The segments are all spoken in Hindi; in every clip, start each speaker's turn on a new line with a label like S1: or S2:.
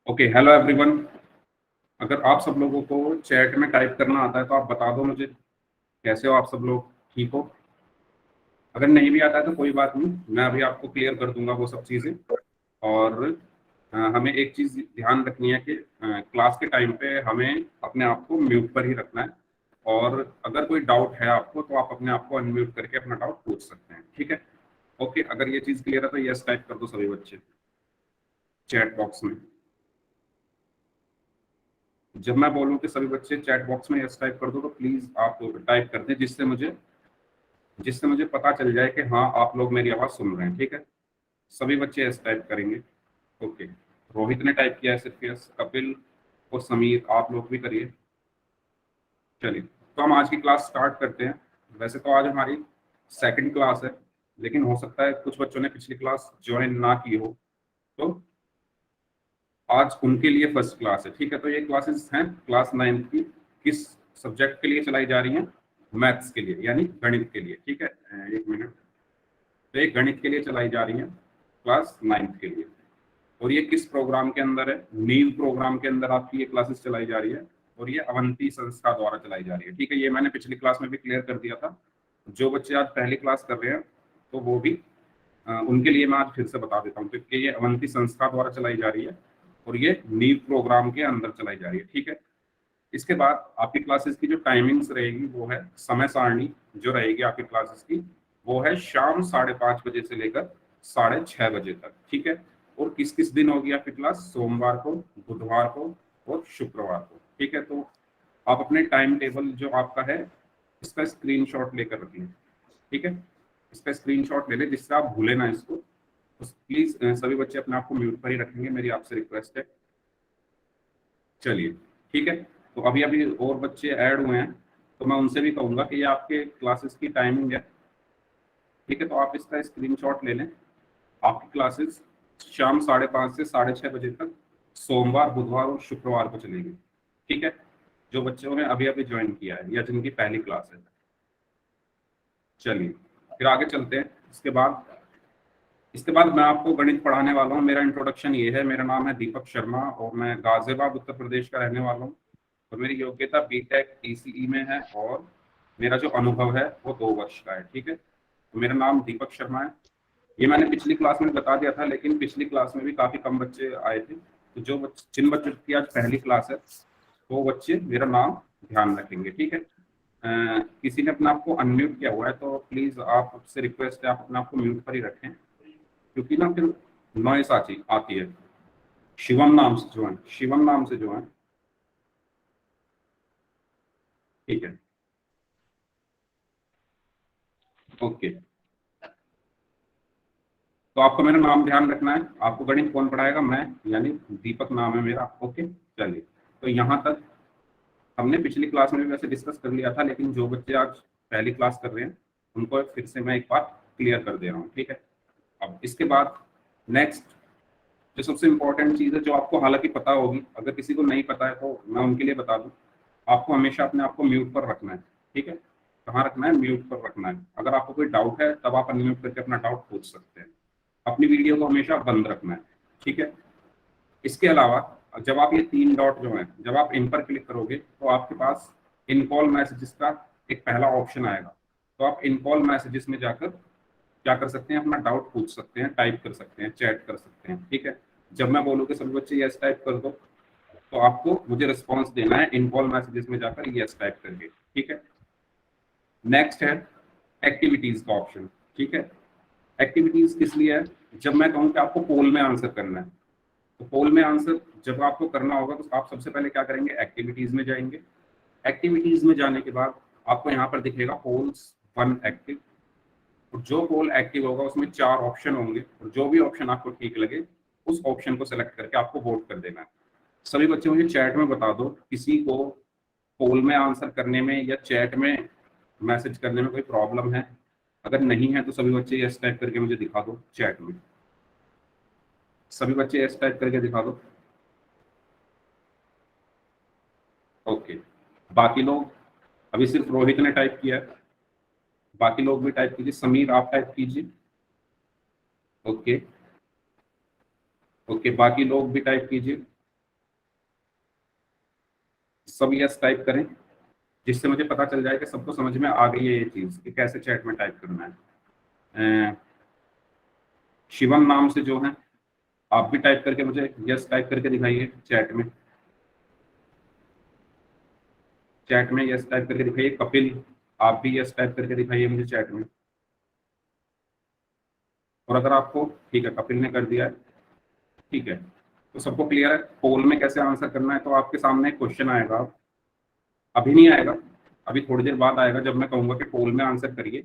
S1: Okay, hello everyone. अगर आप सब लोगों को चैट में टाइप करना आता है तो आप बता दो मुझे, कैसे हो आप सब लोग, ठीक हो? अगर नहीं भी आता है तो कोई बात नहीं, मैं अभी आपको क्लियर कर दूंगा वो सब चीज़ें। और हमें एक चीज़ ध्यान रखनी है कि क्लास के टाइम पे हमें अपने आप को म्यूट पर ही रखना है। और अगर कोई डाउट है आपको तो आप अपने आप को अनम्यूट करके अपना डाउट पूछ सकते हैं, ठीक है? ओके, अगर ये चीज़ क्लियर है तो यस टाइप कर दो सभी बच्चे चैट बॉक्स में। जब मैं बोलूं कि सभी बच्चे चैट बॉक्स में यस टाइप कर दो तो प्लीज आप टाइप कर दें, जिससे मुझे पता चल जाए कि हाँ आप लोग मेरी आवाज सुन रहे हैं, ठीक है? सभी बच्चे यस टाइप करेंगे। ओके, रोहित ने टाइप किया है सिर्फ यस, कपिल और समीर आप लोग भी करिए। चलिए, तो हम आज की क्लास स्टार्ट करते हैं। वैसे तो आज हमारी सेकंड क्लास है, लेकिन हो सकता है कुछ बच्चों ने पिछली क्लास ज्वाइन ना की हो, तो आज उनके लिए फर्स्ट क्लास है, ठीक है? तो ये क्लासेस हैं क्लास 9 की। किस सब्जेक्ट के लिए चलाई जा रही हैं? मैथ्स के लिए, यानी गणित के लिए, ठीक है? एक मिनट। तो ये गणित के लिए चलाई जा रही है क्लास 9 के लिए। और ये किस प्रोग्राम के अंदर है? नीव प्रोग्राम के अंदर आपकी ये क्लासेस चलाई जा रही है, और ये अवंती संस्था द्वारा चलाई जा रही है, ठीक है? ये मैंने पिछली क्लास में भी क्लियर कर दिया था। जो बच्चे आज पहली क्लास कर रहे हैं तो वो भी उनके लिए मैं आज फिर से बता देता हूँ, तो ये अवंती संस्था द्वारा चलाई जा रही है और ये नीव प्रोग्राम के अंदर चलाई जा रही है, ठीक है? इसके बाद आपकी क्लासेस की जो टाइमिंग्स रहेगी वो है, समय सारणी जो रहेगी आपकी क्लासेस की वो है शाम 5:30 बजे से लेकर 6:30 बजे तक, ठीक है? और किस किस दिन होगी आपकी क्लास? सोमवार को, बुधवार को और शुक्रवार को, ठीक है? तो आप अपने टाइम टेबल जो आपका है इसका स्क्रीनशॉट लेकर रखिए, ठीक है? इसका स्क्रीनशॉट ले लें जिससे आप भूले ना इसको। तो प्लीज सभी बच्चे अपने आप को म्यूट पर ही रखेंगे, मेरी आपसे रिक्वेस्ट है। चलिए, ठीक है। तो अभी अभी और बच्चे ऐड हुए हैं तो मैं उनसे भी कहूंगा कि ये आपके क्लासेस की टाइमिंग है, ठीक है? तो आप इसका स्क्रीनशॉट ले लें। आपकी क्लासेस शाम 5:30 से 6:30 बजे तक सोमवार, बुधवार और शुक्रवार को चलेगी, ठीक है? जो बच्चों ने अभी अभी ज्वाइन किया है या जिनकी पहली क्लास है। चलिए, फिर आगे चलते हैं। इसके बाद मैं आपको गणित पढ़ाने वाला हूँ। मेरा इंट्रोडक्शन ये है, मेरा नाम है दीपक शर्मा और मैं गाजियाबाद उत्तर प्रदेश का रहने वाला हूँ। और मेरी योग्यता बीटेक ईसीई में है और मेरा जो अनुभव है वो 2 वर्ष का है, ठीक है? तो मेरा नाम दीपक शर्मा है। ये मैंने पिछली क्लास में बता दिया था, लेकिन पिछली क्लास में भी काफ़ी कम बच्चे आए थे, तो जिन बच्चों की आज पहली क्लास है वो बच्चे मेरा नाम ध्यान रखेंगे, ठीक है? किसी ने अपने आप को अनम्यूट किया हुआ है तो प्लीज़ आपसे रिक्वेस्ट है आप अपने आप को म्यूट पर ही रखें, क्योंकि ना फिर नॉइस आती है। शिवम नाम से जो है, ठीक है? ओके, तो आपको मेरा नाम ध्यान रखना है। आपको गणित कौन पढ़ाएगा? मैं, यानी दीपक नाम है मेरा। ओके, चलिए। तो यहाँ तक हमने पिछली क्लास में भी वैसे डिस्कस कर लिया था, लेकिन जो बच्चे आज पहली क्लास कर रहे हैं उनको फिर से मैं एक बार क्लियर कर दे रहा हूँ, ठीक है? अब इसके बाद नेक्स्ट जो सबसे इम्पोर्टेंट चीज़ है, जो आपको हालांकि पता होगी, अगर किसी को नहीं पता है तो मैं उनके लिए बता दूं। आपको हमेशा अपने आप को म्यूट पर रखना है, ठीक है? कहाँ रखना है? म्यूट पर रखना है। अगर आपको कोई डाउट है तब आप अनम्यूट करके अपना डाउट पूछ सकते हैं। अपनी वीडियो को हमेशा बंद रखना है, ठीक है? इसके अलावा जब आप ये 3 डॉट जो हैं, जब आप इन पर क्लिक करोगे तो आपके पास इन कॉल मैसेजेस का एक पहला ऑप्शन आएगा। तो आप इन कॉल मैसेजेस में जाकर क्या कर सकते हैं? अपना डाउट पूछ सकते हैं, टाइप कर सकते हैं, चैट कर सकते हैं, ठीक है? जब मैं बोलूँ कि सभी बच्चे यस टाइप कर दो तो आपको मुझे रिस्पॉन्स देना है इन कॉल मैसेजेस में जाकर यस टाइप करके, ठीक है? नेक्स्ट है एक्टिविटीज का ऑप्शन, ठीक है? एक्टिविटीज किस लिए है? जब मैं कहूँ कि आपको पोल में आंसर करना है, तो पोल में आंसर जब आपको करना होगा तो आप सबसे पहले क्या करेंगे? एक्टिविटीज में जाएंगे। एक्टिविटीज में जाने के बाद आपको यहाँ पर दिखेगा पोल्स 1 एक्टिव। और जो पोल एक्टिव होगा उसमें 4 ऑप्शन होंगे और जो भी ऑप्शन आपको ठीक लगे उस ऑप्शन को सेलेक्ट करके आपको वोट कर देना है। सभी बच्चे मुझे चैट में बता दो, किसी को पोल में आंसर करने में या चैट में मैसेज करने में कोई प्रॉब्लम है? अगर नहीं है तो सभी बच्चे यस टाइप करके मुझे दिखा दो चैट में। सभी बच्चे यस टाइप करके दिखा दो। ओके, बाकी लोग, अभी सिर्फ रोहित ने टाइप किया है, बाकी लोग भी टाइप कीजिए। समीर आप टाइप कीजिए। ओके, ओके, बाकी लोग भी टाइप कीजिए, सब यस टाइप करें, जिससे मुझे पता चल जाए कि सबको समझ में आ गई है ये चीज़ कि कैसे चैट में टाइप करना है। शिवम नाम से जो है, आप भी टाइप करके मुझे यस टाइप करके दिखाइए चैट में, चैट में यस टाइप करके दिखाइए। कपिल, आप भी यस टाइप करके दिखाइए मुझे चैट में। और अगर आपको, ठीक है, कपिल ने कर दिया है, ठीक है, तो सबको क्लियर है पोल में कैसे आंसर करना है। तो आपके सामने एक क्वेश्चन आएगा, अभी नहीं आएगा, अभी थोड़ी देर बाद आएगा जब मैं कहूंगा कि पोल में आंसर करिए,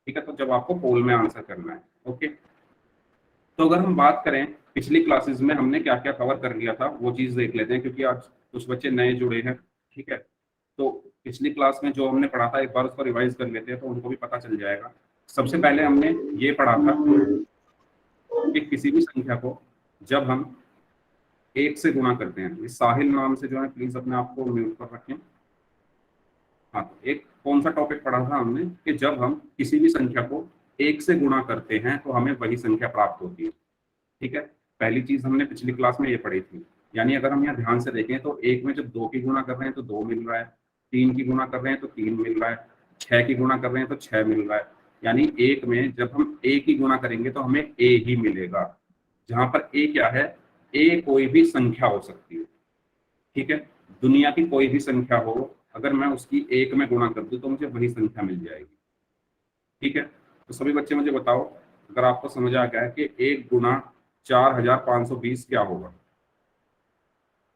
S1: ठीक है, तो जब आपको पोल में आंसर करना है। ओके, तो अगर हम बात करें पिछली क्लासेस में हमने क्या क्या कवर कर लिया था, वो चीज़ देख लेते हैं, क्योंकि आज कुछ बच्चे नए जुड़े हैं, ठीक है। तो पिछली क्लास में जो हमने पढ़ा था एक बार उसको रिवाइज कर लेते हैं तो उनको भी पता चल जाएगा। सबसे पहले हमने ये पढ़ा था कि किसी भी संख्या को जब हम एक से गुणा करते हैं, ये साहिल नाम से जो है, प्लीज अपने आप को म्यूट पर रखें। हाँ, तो एक कौन सा टॉपिक पढ़ा था हमने कि जब हम किसी भी संख्या को एक से गुणा करते हैं तो हमें वही संख्या प्राप्त होती है, ठीक है। पहली चीज हमने पिछली क्लास में ये पढ़ी थी, यानी अगर हम यहाँ ध्यान से देखें तो एक में जब दो की गुणा कर रहे हैं तो दो मिल रहा है, तीन की गुणा कर रहे हैं तो तीन मिल रहा है, छह की गुणा कर रहे हैं तो छह मिल रहा है। यानी एक में जब हम ए की गुणा करेंगे तो हमें ए ही मिलेगा, जहां पर ए क्या है, ए कोई भी संख्या हो सकती है, ठीक है। दुनिया की कोई भी संख्या हो, अगर मैं उसकी एक में गुणा कर दूं तो मुझे वही संख्या मिल जाएगी, ठीक है। तो सभी बच्चे मुझे बताओ, अगर आपको समझ आ गया है कि एक गुना 4520 क्या होगा,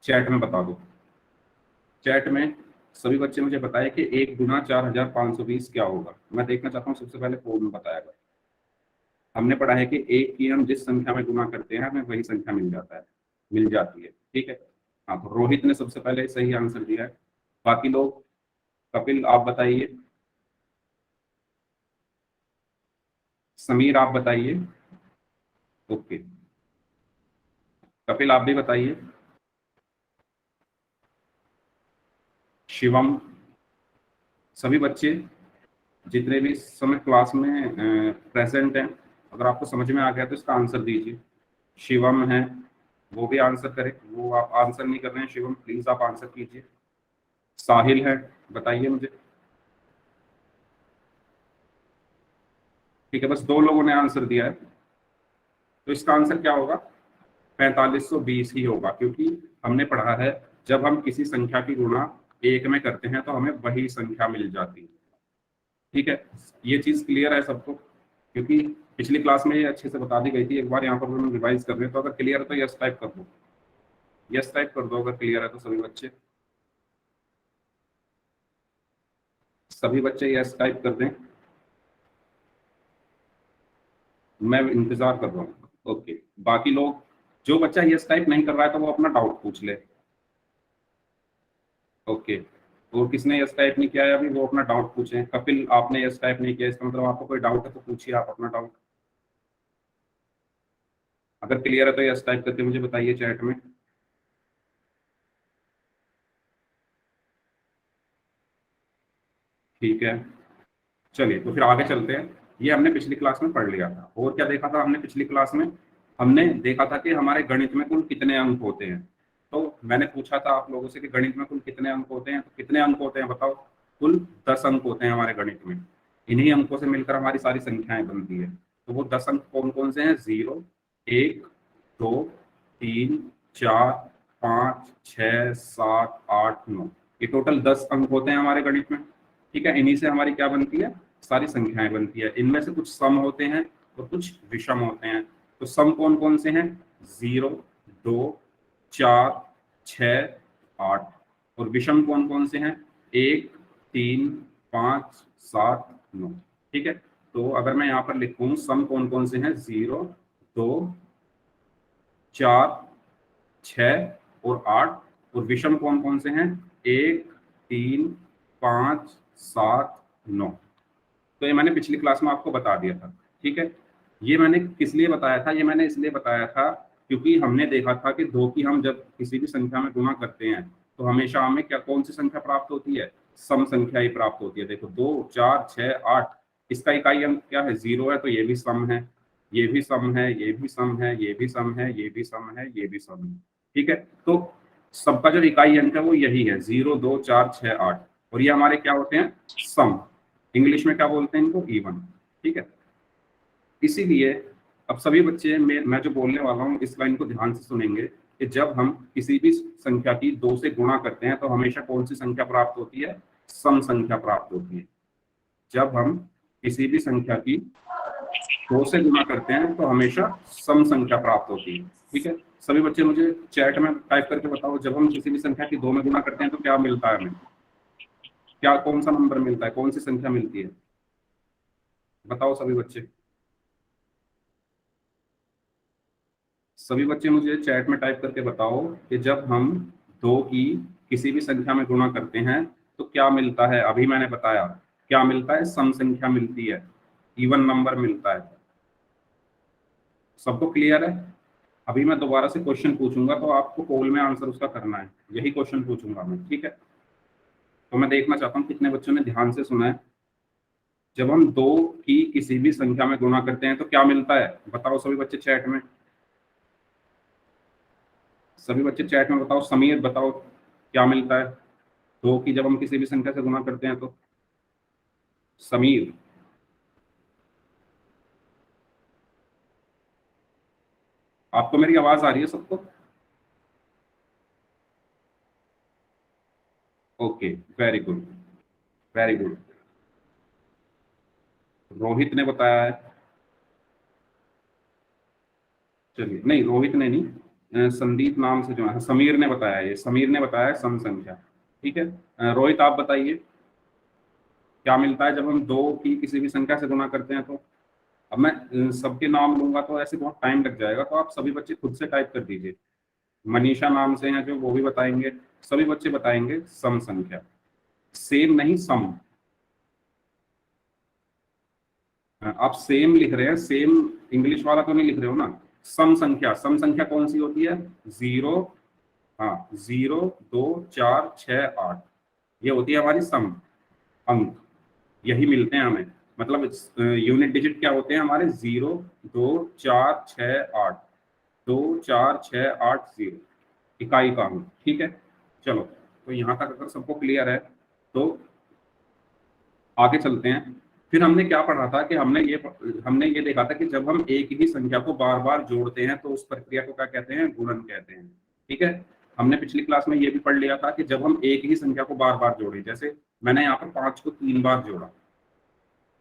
S1: चैट में बता दो। चैट में सभी बच्चे मुझे बताए कि एक गुना 4520 क्या होगा। मैं देखना चाहता हूँ सबसे पहले कौन बताएगा। हमने पढ़ा है कि एक की हम जिस संख्या में गुना करते हैं हमें वही संख्या मिल जाता है, मिल जाती है, ठीक है। हाँ, तो रोहित ने सबसे पहले सही आंसर दिया है। बाकी लोग, कपिल आप बताइए, समीर आप बताइए, ओके, कपिल आप भी बताइए, शिवम, सभी बच्चे जितने भी इस समय क्लास में प्रेजेंट हैं, अगर आपको समझ में आ गया तो इसका आंसर दीजिए। शिवम है, वो भी आंसर करे, वो आप आंसर नहीं कर रहे हैं, शिवम प्लीज आप आंसर कीजिए। साहिल है, बताइए मुझे, ठीक है, बस दो लोगों ने आंसर दिया है, तो इसका आंसर क्या होगा, 4520 ही होगा, क्योंकि हमने पढ़ा है जब हम किसी संख्या की गुणा एक में करते हैं तो हमें वही संख्या मिल जाती है, ठीक है। ये चीज क्लियर है सबको, क्योंकि पिछली क्लास में ये अच्छे से बता दी गई थी, एक बार यहाँ पर हम रिवाइज कर रहे हैं। तो अगर क्लियर है तो यस टाइप कर दो, यस टाइप कर दो अगर क्लियर है तो सभी बच्चे, सभी बच्चे यस टाइप कर दें, मैं इंतजार कर रहा हूँ। ओके, बाकी लोग, जो बच्चा यस टाइप नहीं कर रहा है तो वो अपना डाउट पूछ ले। ओके, और किसने यस टाइप नहीं किया है अभी वो अपना डाउट पूछे। कपिल आपने यस टाइप नहीं किया, इसका मतलब आपको कोई डाउट है तो पूछिए आप अपना डाउट। अगर क्लियर है तो यस टाइप करके मुझे बताइए चैट में। ठीक है, चलिए तो फिर आगे चलते हैं। ये हमने पिछली क्लास में पढ़ लिया था। और क्या देखा था हमने पिछली क्लास में, हमने देखा था कि हमारे गणित में कुल कितने अंक होते हैं। तो मैंने पूछा था आप लोगों से कि गणित में कुल कितने अंक होते हैं, तो कितने अंक होते हैं बताओ। कुल 10 अंक होते हैं हमारे गणित में। इन्हीं अंकों से मिलकर हमारी सारी संख्याएं बनती है। तो वो 10 अंक कौन कौन से हैं, 0, 1, 2, 3, 4, 5, 6, 7, 8, 9, ये टोटल 10 अंक होते हैं हमारे गणित में, ठीक है। इन्हीं से हमारी क्या बनती है, सारी संख्याएं बनती है। इनमें से कुछ सम होते हैं और कुछ विषम होते हैं। तो सम कौन कौन से हैं, 0, 2, 4, 6, 8। और विषम कौन कौन से हैं, 1, 3, 5, 7, 9, ठीक है। तो अगर मैं यहाँ पर लिखूं सम कौन कौन से हैं, 0, 2, 4, 6 और 8। और विषम कौन कौन से हैं, 1, 3, 5, 7, 9। तो ये मैंने पिछली क्लास में आपको बता दिया था, ठीक है। ये मैंने किस लिए बताया था, ये मैंने इसलिए बताया था क्योंकि हमने देखा था कि दो की हम जब किसी भी संख्या में गुणा करते हैं तो हमेशा हमें क्या, कौन सी संख्या प्राप्त होती है, सम संख्या ही प्राप्त होती है। देखो 2, 4, 6, 8, इसका इकाई अंक क्या है, 0 है, तो ये भी सम है। ये भी सम है, ये भी सम है, ये भी सम है, ये भी सम है, ये भी सम है। ठीक है, तो सबका जो इकाई अंक है वो यही है, 0, 2, 4, 6, 8। और ये हमारे क्या होते हैं, सम। इंग्लिश में क्या बोलते हैं इनको, इवन। ठीक है, इसीलिए अब सभी बच्चे मैं जो बोलने वाला हूँ इस लाइन को ध्यान से सुनेंगे कि जब हम किसी भी संख्या की 2 से गुणा करते हैं तो हमेशा कौन सी संख्या प्राप्त होती है, सम संख्या प्राप्त होती है। जब हम किसी भी संख्या की 2 से गुणा करते हैं तो हमेशा सम संख्या प्राप्त होती है। ठीक है, सभी बच्चे मुझे चैट में टाइप करके बताओ, जब हम किसी भी संख्या की 2 में गुणा करते हैं तो क्या मिलता है हमें, क्या कौन सा नंबर मिलता है, कौन सी संख्या मिलती है, बताओ सभी बच्चे। सभी बच्चे मुझे चैट में टाइप करके बताओ कि जब हम 2 की किसी भी संख्या में गुणा करते हैं तो क्या मिलता है। अभी मैंने बताया क्या मिलता है, सम संख्या मिलती है, इवन नंबर मिलता है। सबको क्लियर है। अभी मैं दोबारा से क्वेश्चन पूछूंगा तो आपको पोल में आंसर उसका करना है, यही क्वेश्चन पूछूंगा मैं। ठीक है, तो मैं देखना चाहता हूँ कितने बच्चों ने ध्यान से सुना है। जब हम 2 की किसी भी संख्या में गुणा करते हैं तो क्या मिलता है, बताओ सभी बच्चे चैट में। सभी बच्चे चैट में बताओ, समीर बताओ क्या मिलता है 2 की जब हम किसी भी संख्या से गुणा करते हैं तो। समीर, आपको मेरी आवाज आ रही है सबको? Okay, very good, very good. Rohit ने बताया है, चलिए, नहीं रोहित ने नहीं, संदीप नाम से जो है, समीर ने बताया, ये समीर ने बताया है सम संख्या। ठीक है, रोहित आप बताइए क्या मिलता है जब हम 2 की किसी भी संख्या से गुणा करते हैं तो। अब मैं सबके नाम लूंगा तो ऐसे बहुत टाइम लग जाएगा, तो आप सभी बच्चे खुद से टाइप कर दीजिए। मनीषा नाम से हैं जो, वो भी बताएंगे। सभी बच्चे बताएंगे सम संख्या, सेम नहीं सम। आप सेम लिख रहे हैं, सेम इंग्लिश वाला तो नहीं लिख रहे हो ना। सम संख्या, सम संख्या कौन सी होती है, 0, हाँ 0, 2, 4, 6, 8, ये होती है हमारी सम अंक। यही मिलते हैं हमें, मतलब यूनिट डिजिट क्या होते हैं हमारे, 0, 2, 4, 6, 8, 2, 4, 6, 8, 0, इकाई का अंक। ठीक है, चलो, तो यहाँ तक अगर सबको क्लियर है तो आगे चलते हैं। फिर हमने क्या पढ़ा था कि हमने ये देखा था कि जब हम एक ही संख्या को बार बार जोड़ते हैं तो उस प्रक्रिया को क्या कहते हैं, गुणन कहते हैं। ठीक है, हमने पिछली क्लास में ये भी पढ़ लिया था कि जब हम एक ही संख्या को बार बार जोड़े, जैसे मैंने यहाँ पर 5 को 3 बार जोड़ा।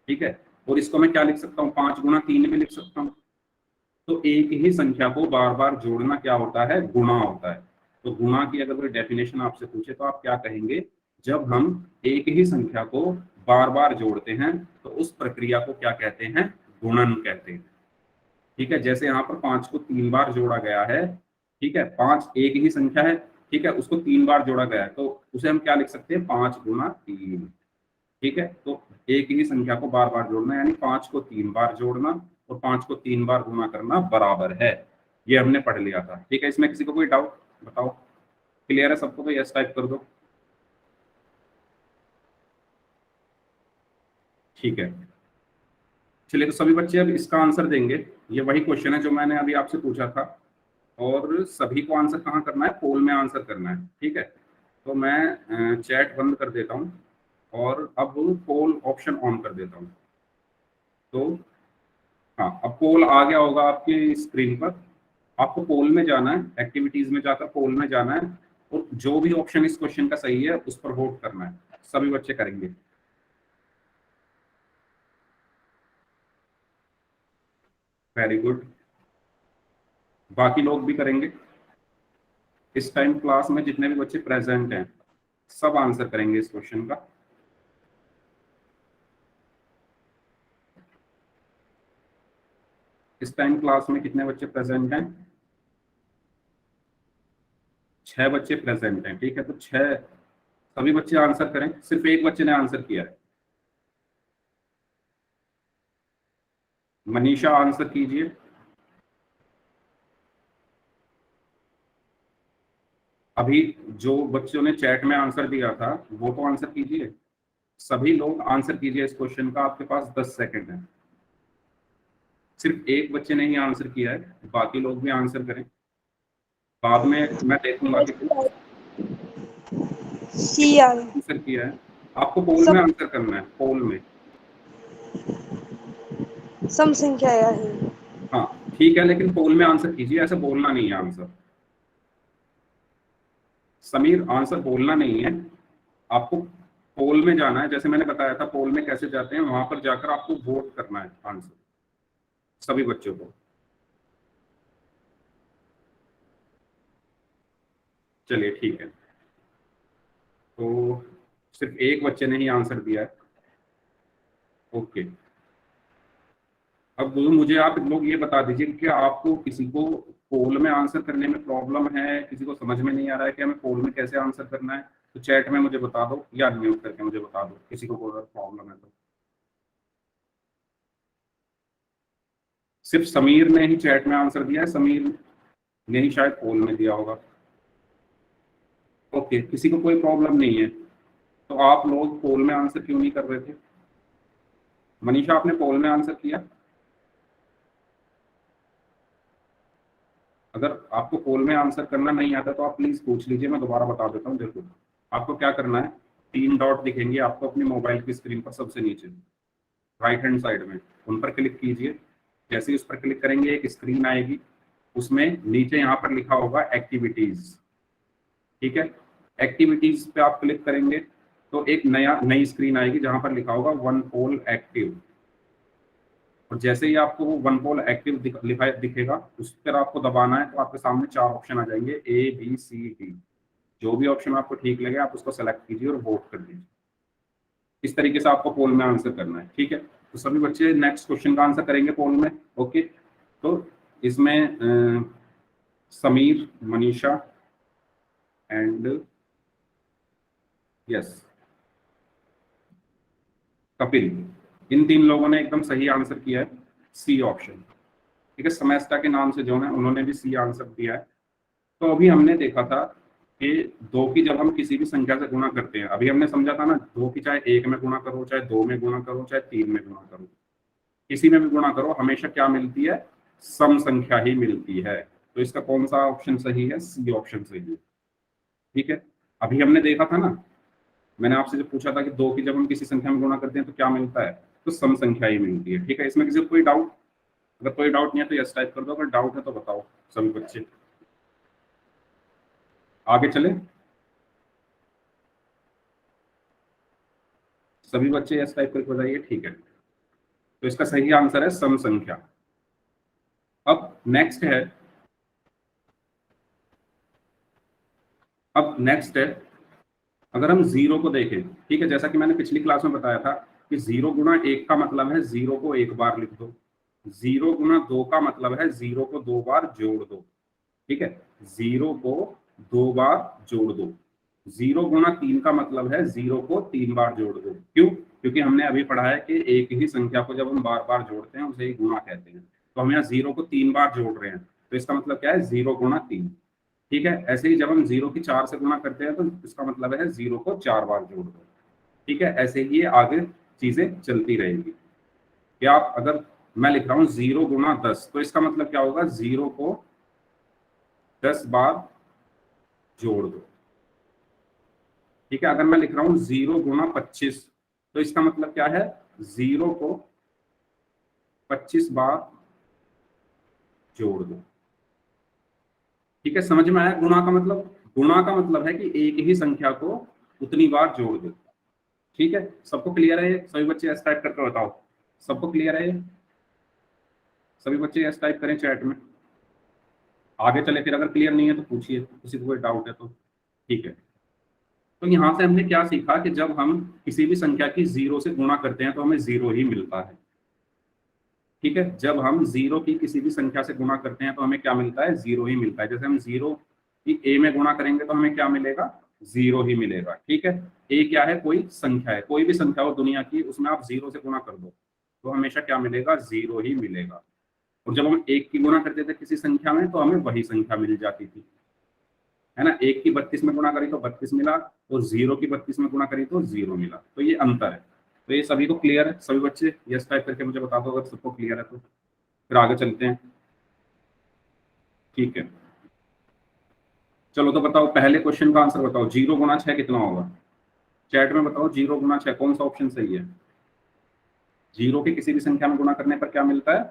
S1: ठीक है, और इसको मैं क्या लिख सकता हूँ, 5 गुना 3 भी लिख सकता हूँ। तो एक ही संख्या को बार बार जोड़ना क्या होता है, गुणा होता है। तो गुणा की अगर कोई डेफिनेशन आपसे पूछे तो आप क्या कहेंगे, जब हम एक ही संख्या को बार बार जोड़ते हैं तो उस प्रक्रिया को क्या कहते हैं, गुणन कहते हैं। ठीक है, जैसे यहाँ पर 5 को 3 बार जोड़ा गया है। ठीक है, 5 एक ही संख्या है, ठीक है, उसको 3 बार जोड़ा गया है तो उसे हम क्या लिख सकते हैं, 5 गुना 3। ठीक है, तो एक ही संख्या को बार बार जोड़ना यानी 5 को 3 बार जोड़ना और 5 को 3 बार गुणा करना बराबर है। ये हमने पढ़ लिया था। ठीक है, इसमें किसी को कोई डाउट, बताओ। क्लियर है सबको तो यस टाइप कर दो। ठीक है, चलिए, तो सभी बच्चे अब इसका आंसर देंगे। ये वही क्वेश्चन है जो मैंने अभी आपसे पूछा था, और सभी को आंसर कहाँ करना है, पोल में आंसर करना है। ठीक है, तो मैं चैट बंद कर देता हूँ और अब पोल ऑप्शन ऑन कर देता हूँ। तो हाँ, अब पोल आ गया होगा आपकी स्क्रीन पर। आपको पोल में जाना है, एक्टिविटीज में जाकर पोल में जाना है, और जो भी ऑप्शन इस क्वेश्चन का सही है उस पर वोट करना है। सभी बच्चे करेंगे। वेरी गुड, बाकी लोग भी करेंगे। इस टाइम क्लास में जितने भी बच्चे प्रेजेंट हैं सब आंसर करेंगे इस क्वेश्चन का। इस टाइम क्लास में कितने बच्चे प्रेजेंट हैं, 6 बच्चे प्रेजेंट हैं। ठीक है, तो 6 सभी बच्चे आंसर करें, सिर्फ एक बच्चे ने आंसर किया है। मनीषा आंसर कीजिए। अभी जो बच्चों ने चैट में आंसर दिया था वो तो आंसर कीजिए। सभी लोग आंसर कीजिए इस क्वेश्चन का, आपके पास 10 सेकंड है। सिर्फ एक बच्चे ने ही आंसर किया है, बाकी लोग भी आंसर करें, बाद में मैं देखूंगा कि
S2: सी
S1: आंसर किया है। आपको पोल में आंसर करना है, पोल में।
S2: सम संख्या आहे।
S1: हाँ ठीक है, लेकिन पोल में आंसर कीजिए, ऐसे बोलना नहीं है आंसर। समीर आंसर बोलना नहीं है, आपको पोल में जाना है। जैसे मैंने बताया था पोल में कैसे जाते हैं, वहां पर जाकर आपको वोट करना है आंसर, सभी बच्चों को। चलिए ठीक है, तो सिर्फ एक बच्चे ने ही आंसर दिया है। ओके, अब मुझे आप लोग ये बता दीजिए कि आपको किसी को पोल में आंसर करने में प्रॉब्लम है, किसी को समझ में नहीं आ रहा है कि हमें पोल में कैसे आंसर करना है, तो चैट में मुझे बता दो या म्यूट करके मुझे बता दो, किसी को कोई प्रॉब्लम है तो। सिर्फ समीर ने ही चैट में आंसर दिया है, समीर ने ही शायद पोल में दिया होगा। ओके, किसी को कोई प्रॉब्लम नहीं है, तो आप लोग पोल में आंसर क्यों नहीं कर रहे थे? मनीषा आपने पोल में आंसर किया? अगर आपको पोल में आंसर करना नहीं आता तो आप प्लीज पूछ लीजिए, मैं दोबारा बता देता हूँ। देखो आपको क्या करना है, 3 डॉट दिखेंगे आपको अपनी मोबाइल की स्क्रीन पर सबसे नीचे राइट हैंड साइड में, उन पर क्लिक कीजिए। जैसे ही उस पर क्लिक करेंगे एक स्क्रीन आएगी, उसमें नीचे यहाँ पर लिखा होगा एक्टिविटीज। ठीक है, एक्टिविटीज पे आप क्लिक करेंगे तो एक नई स्क्रीन आएगी जहां पर लिखा होगा वन पोल एक्टिव। और जैसे ही आपको वो वन पोल एक्टिव दिखेगा, उस पर आपको दबाना है, तो आपके सामने 4 ऑप्शन आ जाएंगे, ए बी सी डी। जो भी ऑप्शन आपको ठीक लगे आप उसको सेलेक्ट कीजिए और वोट कर दीजिए। इस तरीके से आपको पोल में आंसर करना है। ठीक है, तो सभी बच्चे नेक्स्ट क्वेश्चन का आंसर करेंगे पोल में। ओके, तो इसमें समीर, मनीषा एंड यस कपिल, इन 3 लोगों ने एकदम सही आंसर किया है, सी ऑप्शन। ठीक है, समस्ता के नाम से जो है उन्होंने भी सी आंसर दिया है। तो अभी हमने देखा था कि 2 की जब हम किसी भी संख्या से गुणा करते हैं, अभी हमने समझा था ना, 2 की चाहे 1 में गुणा करो, चाहे 2 में गुणा करो, चाहे 3 में गुणा करो, किसी में भी गुणा करो, हमेशा क्या मिलती है? सम संख्या ही मिलती है। तो इसका कौन सा ऑप्शन सही है? सी ऑप्शन सही है। ठीक है, अभी हमने देखा था ना, मैंने आपसे जब पूछा था कि 2 की जब हम किसी संख्या में गुणा करते हैं तो क्या मिलता है? तो सम संख्या ही मिलती है। ठीक है, इसमें किसी को कोई डाउट? अगर कोई डाउट नहीं है तो यस टाइप कर दो, अगर डाउट है तो बताओ सभी बच्चे। आगे चले, सभी बच्चे यस टाइप करके बताइए। ठीक है, तो इसका सही आंसर है सम संख्या। अब नेक्स्ट है, अगर हम 0 को देखें। ठीक है, जैसा कि मैंने पिछली क्लास में बताया था कि 0 गुना 1 का मतलब है 0 को 1 बार लिख दो, 0 गुना 2 का मतलब है 0 को 2 बार जोड़ दो। ठीक है, 0 को 2 बार जोड़ दो। 0 गुना 3 का मतलब है 0 को 3 बार जोड़ दो। क्यों? क्योंकि हमने अभी पढ़ा है कि एक ही संख्या को जब हम बार बार जोड़ते हैं उसे ही गुणा कहते हैं। तो हम यहाँ 0 को 3 बार जोड़ रहे हैं, तो इसका मतलब क्या है? 0 गुना 3। ठीक है, ऐसे ही जब हम 0 की 4 से गुणा करते हैं तो इसका मतलब है 0 को 4 बार जोड़ दो। ठीक है, ऐसे ही ये आगे चीजें चलती रहेंगी। क्या आप, अगर मैं लिख रहा हूँ 0 गुना 10, तो इसका मतलब क्या होगा? 0 को 10 बार जोड़ दो। ठीक है, अगर मैं लिख रहा हूँ 0 गुना 25, तो इसका मतलब क्या है? 0 को 25 बार जोड़ दो। ठीक है, समझ में आया? गुणा का मतलब, गुणा का मतलब है कि एक ही संख्या को उतनी बार जोड़ दो। ठीक है, सबको क्लियर है? सभी बच्चे एस टाइप करके बताओ, सबको क्लियर है? सभी बच्चे एस टाइप करें चैट में। आगे चले, फिर अगर क्लियर नहीं है तो पूछिए, किसी को कोई डाउट है तो। ठीक है, तो यहाँ से हमने क्या सीखा कि जब हम किसी भी संख्या की 0 से गुणा करते हैं तो हमें 0 ही मिलता है। ठीक है, जब हम 0 की किसी भी संख्या से गुणा करते हैं तो हमें क्या मिलता है? 0 ही मिलता है। जैसे हम 0 की a में गुणा करेंगे तो हमें क्या मिलेगा? 0 ही मिलेगा। ठीक है, a क्या है? कोई संख्या है, कोई भी संख्या हो दुनिया की, उसमें आप 0 से गुणा कर दो तो हमेशा क्या मिलेगा? 0 ही मिलेगा। और जब हम 1 की गुणा करते थे किसी संख्या में तो हमें वही संख्या मिल जाती थी, है ना। 1 की 32 में गुणा करी तो 32 मिला, और 0 की 32 में गुणा करी तो 0 मिला। तो ये अंतर है। तो ये सभी को क्लियर है? सभी बच्चे यस टाइप करके मुझे बता दो अगर सबको क्लियर है तो। फिर आगे चलते हैं। ठीक है, चलो तो बताओ पहले क्वेश्चन का आंसर बताओ, 0 गुना 6 कितना होगा? चैट में बताओ 0 गुना 6 कौन सा ऑप्शन सही है? 0 की किसी भी संख्या में गुणा करने पर क्या मिलता है?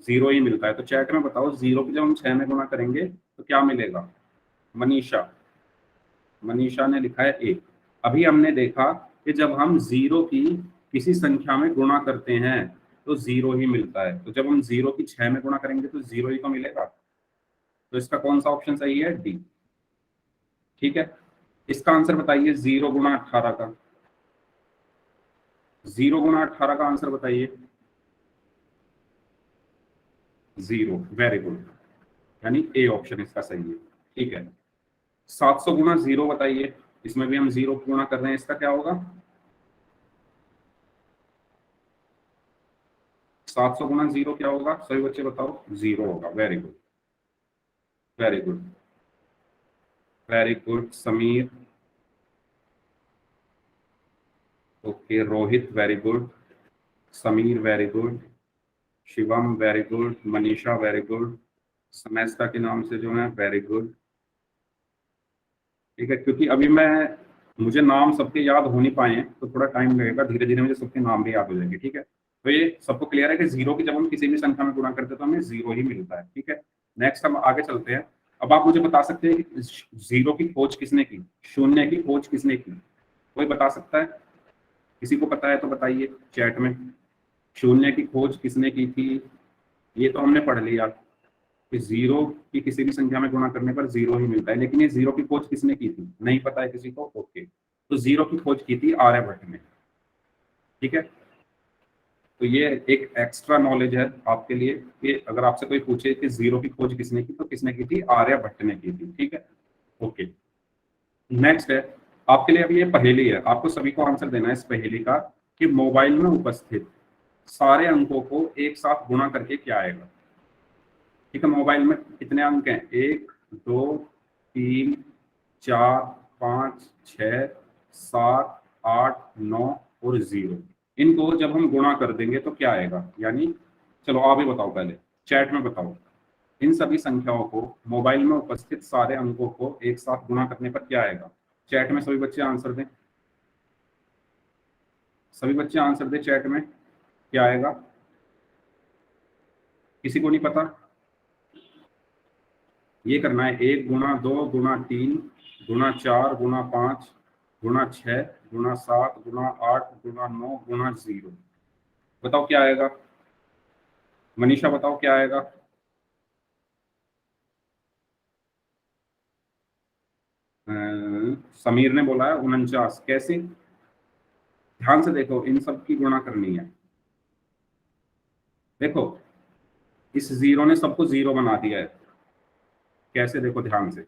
S1: 0 ही मिलता है। तो चैट में बताओ 0 की जब हम 6 में गुणा करेंगे तो क्या मिलेगा? मनीषा, मनीषा ने लिखा है 1। अभी हमने देखा कि जब हम 0 की किसी संख्या में गुणा करते हैं तो 0 ही मिलता है। तो जब हम 0 की 6 में गुणा करेंगे तो 0 ही तो मिलेगा। तो इसका कौन सा ऑप्शन सही है? डी। ठीक है, इसका आंसर बताइए 0 गुना 18 का। 0 गुना 18 का आंसर बताइए। 0, वेरी गुड, यानी ए ऑप्शन इसका सही है। ठीक है, 700 गुना 0 बताइए। इसमें भी हम 0 गुणा कर रहे हैं, इसका क्या होगा? 700 गुना 0 क्या होगा? सभी बच्चे बताओ। 0 होगा। Very good, very good, very good Sameer. Okay Rohit, very good. Sameer very good. Shivam very good. Manisha very good. समैस्ता के नाम से जो है वेरी गुड। ठीक है, क्योंकि अभी मैं मुझे नाम सबके याद हो नहीं पाए हैं तो थोड़ा टाइम लगेगा, धीरे धीरे मुझे सबके नाम भी याद हो जाएंगे। ठीक है, तो ये सबको क्लियर है कि 0 की जब हम किसी भी संख्या में गुणा करते हैं तो हमें 0 ही मिलता है। ठीक है, नेक्स्ट हम आगे चलते हैं। अब आप मुझे बता सकते हैं कि 0 की खोज किसने की? शून्य की खोज किसने की? कोई बता सकता है? किसी को पता है तो बताइए चैट में। शून्य की खोज किसने की थी? ये तो हमने पढ़ लिया कि 0 की किसी भी संख्या में गुणा करने पर 0 ही मिलता है, लेकिन ये 0 की खोज किसने की थी? नहीं पता है किसी को? ओके, तो 0 की खोज की थी आर्यभट्ट ने। ठीक है, तो ये एक एक्स्ट्रा नॉलेज है आपके लिए कि अगर आपसे कोई पूछे कि 0 की खोज किसने की तो किसने की थी? आर्यभट्ट ने की थी। ठीक है, ओके। नेक्स्ट है आपके लिए, अभी ये पहेली है, आपको सभी को आंसर देना है इस पहेली का कि मोबाइल में उपस्थित सारे अंकों को एक साथ गुणा करके क्या आएगा? ठीक है, मोबाइल में कितने अंक हैं? 1, 2, 3, 4, 5, 6, 7, 8, 9 और 0। इनको जब हम गुणा कर देंगे तो क्या आएगा? यानी चलो आप ही बताओ, पहले चैट में बताओ। इन सभी संख्याओं को, मोबाइल में उपस्थित सारे अंकों को एक साथ गुणा करने पर क्या आएगा? चैट में सभी बच्चे आंसर दें। सभी बच्चे आंसर दें चैट में, क्या आएगा? किसी को नहीं पता? ये करना है 1 गुणा 2 गुणा 3 गुणा 4 गुणा 5 गुणा 6 गुणा 8 गुणा 9 गुणा 0। बताओ क्या आएगा? मनीषा बताओ क्या आएगा? समीर ने बोला है 49। कैसे? ध्यान से देखो, इन सब की गुणा करनी है। देखो, इस 0 ने सबको 0 बना दिया है। कैसे? देखो ध्यान से।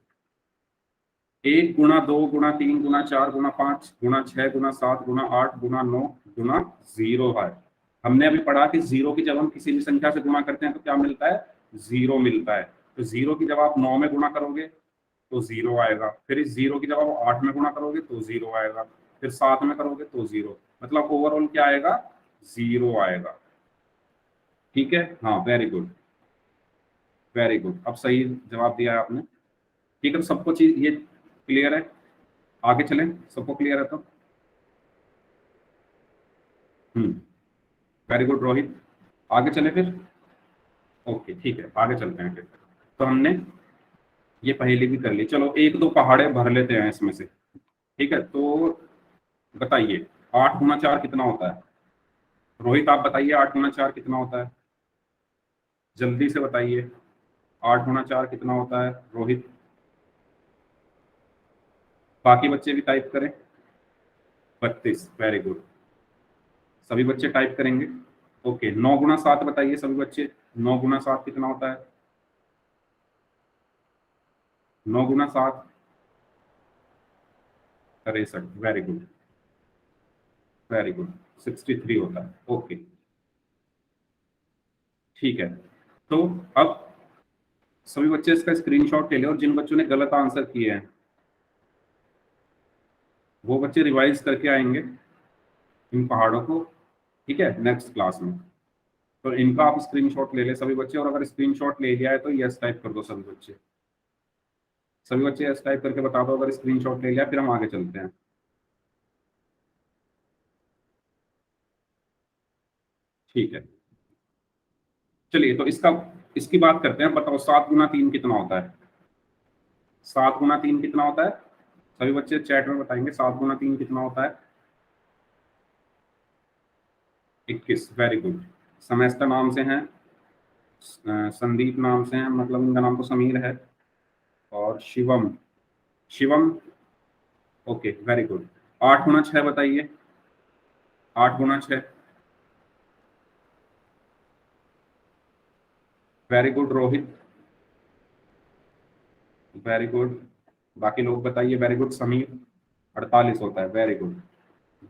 S1: 1 गुणा 2 गुणा 3 गुणा 4 गुणा 5 गुणा 6 गुणा 7 गुणा 8 गुणा 9 है। हमने अभी पढ़ा कि 0 की जब हम किसी भी संख्या से गुणा करते हैं तो क्या मिलता है? 0 मिलता है। तो 0 की जब आप 9 में गुणा करोगे तो 0 आएगा, फिर इस 0 की जब आप 8 में गुणा करोगे तो 0 आएगा, फिर 7 में करोगे तो 0, मतलब ओवरऑल क्या आएगा? 0 आएगा। ठीक है, हाँ वेरी गुड, वेरी गुड, अब सही जवाब दिया है आपने। ठीक है, तो सबको चीज ये क्लियर है? आगे चलें, सबको क्लियर है तो? वेरी गुड रोहित, आगे चले फिर। ओके ठीक है, आगे चलते हैं फिर। तो हमने ये पहेली भी कर ली, चलो एक दो पहाड़े भर लेते हैं इसमें से। ठीक है, तो बताइए 8 गुना 4 कितना होता है? रोहित आप बताइए 8 गुना 4 कितना होता है? जल्दी से बताइए, 8 गुना 4 कितना होता है? रोहित, बाकी बच्चे भी टाइप करें। 32, वेरी गुड, सभी बच्चे टाइप करेंगे। ओके, 9 गुना 7 बताइए सभी बच्चे, 9 गुना 7 कितना होता है? 9 गुना 7 63, वेरी गुड, वेरी गुड, 63 होता है। ओके ठीक है, तो अब सभी बच्चे इसका स्क्रीनशॉट ले लें और जिन बच्चों ने गलत आंसर किए हैं वो बच्चे रिवाइज करके आएंगे इन पहाड़ों को। ठीक है, नेक्स्ट क्लास में। तो इनका आप स्क्रीनशॉट ले ले सभी बच्चे, और अगर स्क्रीनशॉट ले लिया है तो यस टाइप कर दो सभी बच्चे। सभी बच्चे यस टाइप करके बता दो अगर स्क्रीनशॉट ले लिया, फिर हम आगे चलते हैं। ठीक है, चलिए तो इसकी बात करते हैं। बताओ 7 × 3 कितना होता है? 7 × 3 कितना होता है? सभी बच्चे चैट में बताएंगे 7 × 3 कितना होता है। 21। Very good. समस्ता नाम से हैं, संदीप नाम से हैं, मतलब इनका नाम तो समीर है, और Shivam. Shivam, okay very good. 8 × 6 बताइए। 8 × 6। Very good Rohit, very good. बाकी लोग बताइए। Very good Sameer. 48 होता है। Very good,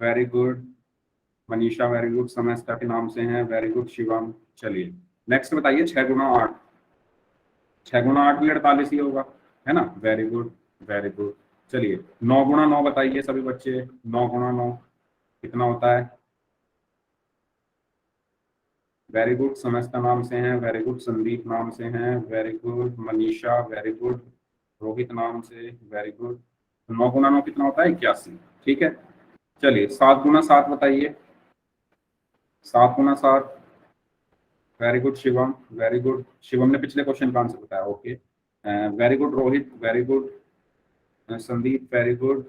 S1: very good Manisha, very good. समस्ता के नाम से हैं, वेरी गुड शिवम। चलिए नेक्स्ट बताइए। 6 × 8। 6 × 8 भी 48 ही होगा, है ना? Very good, very good. चलिए 9 × 9 बताइए सभी बच्चे। 9 × 9 कितना होता है? Very good. समस्ता नाम से हैं, वेरी गुड। संदीप नाम से हैं, very good. Manisha, very good. Rohit नाम से, वेरी गुड। 9 × 9 कितना होता है? 81। ठीक है, चलिए 7 × 7 बताइए। 7 × 7। Very good Shivam, very good. Shivam ने पिछले क्वेश्चन का आंसर बताया। Okay, very good Rohit, very good. Sandeep, very good.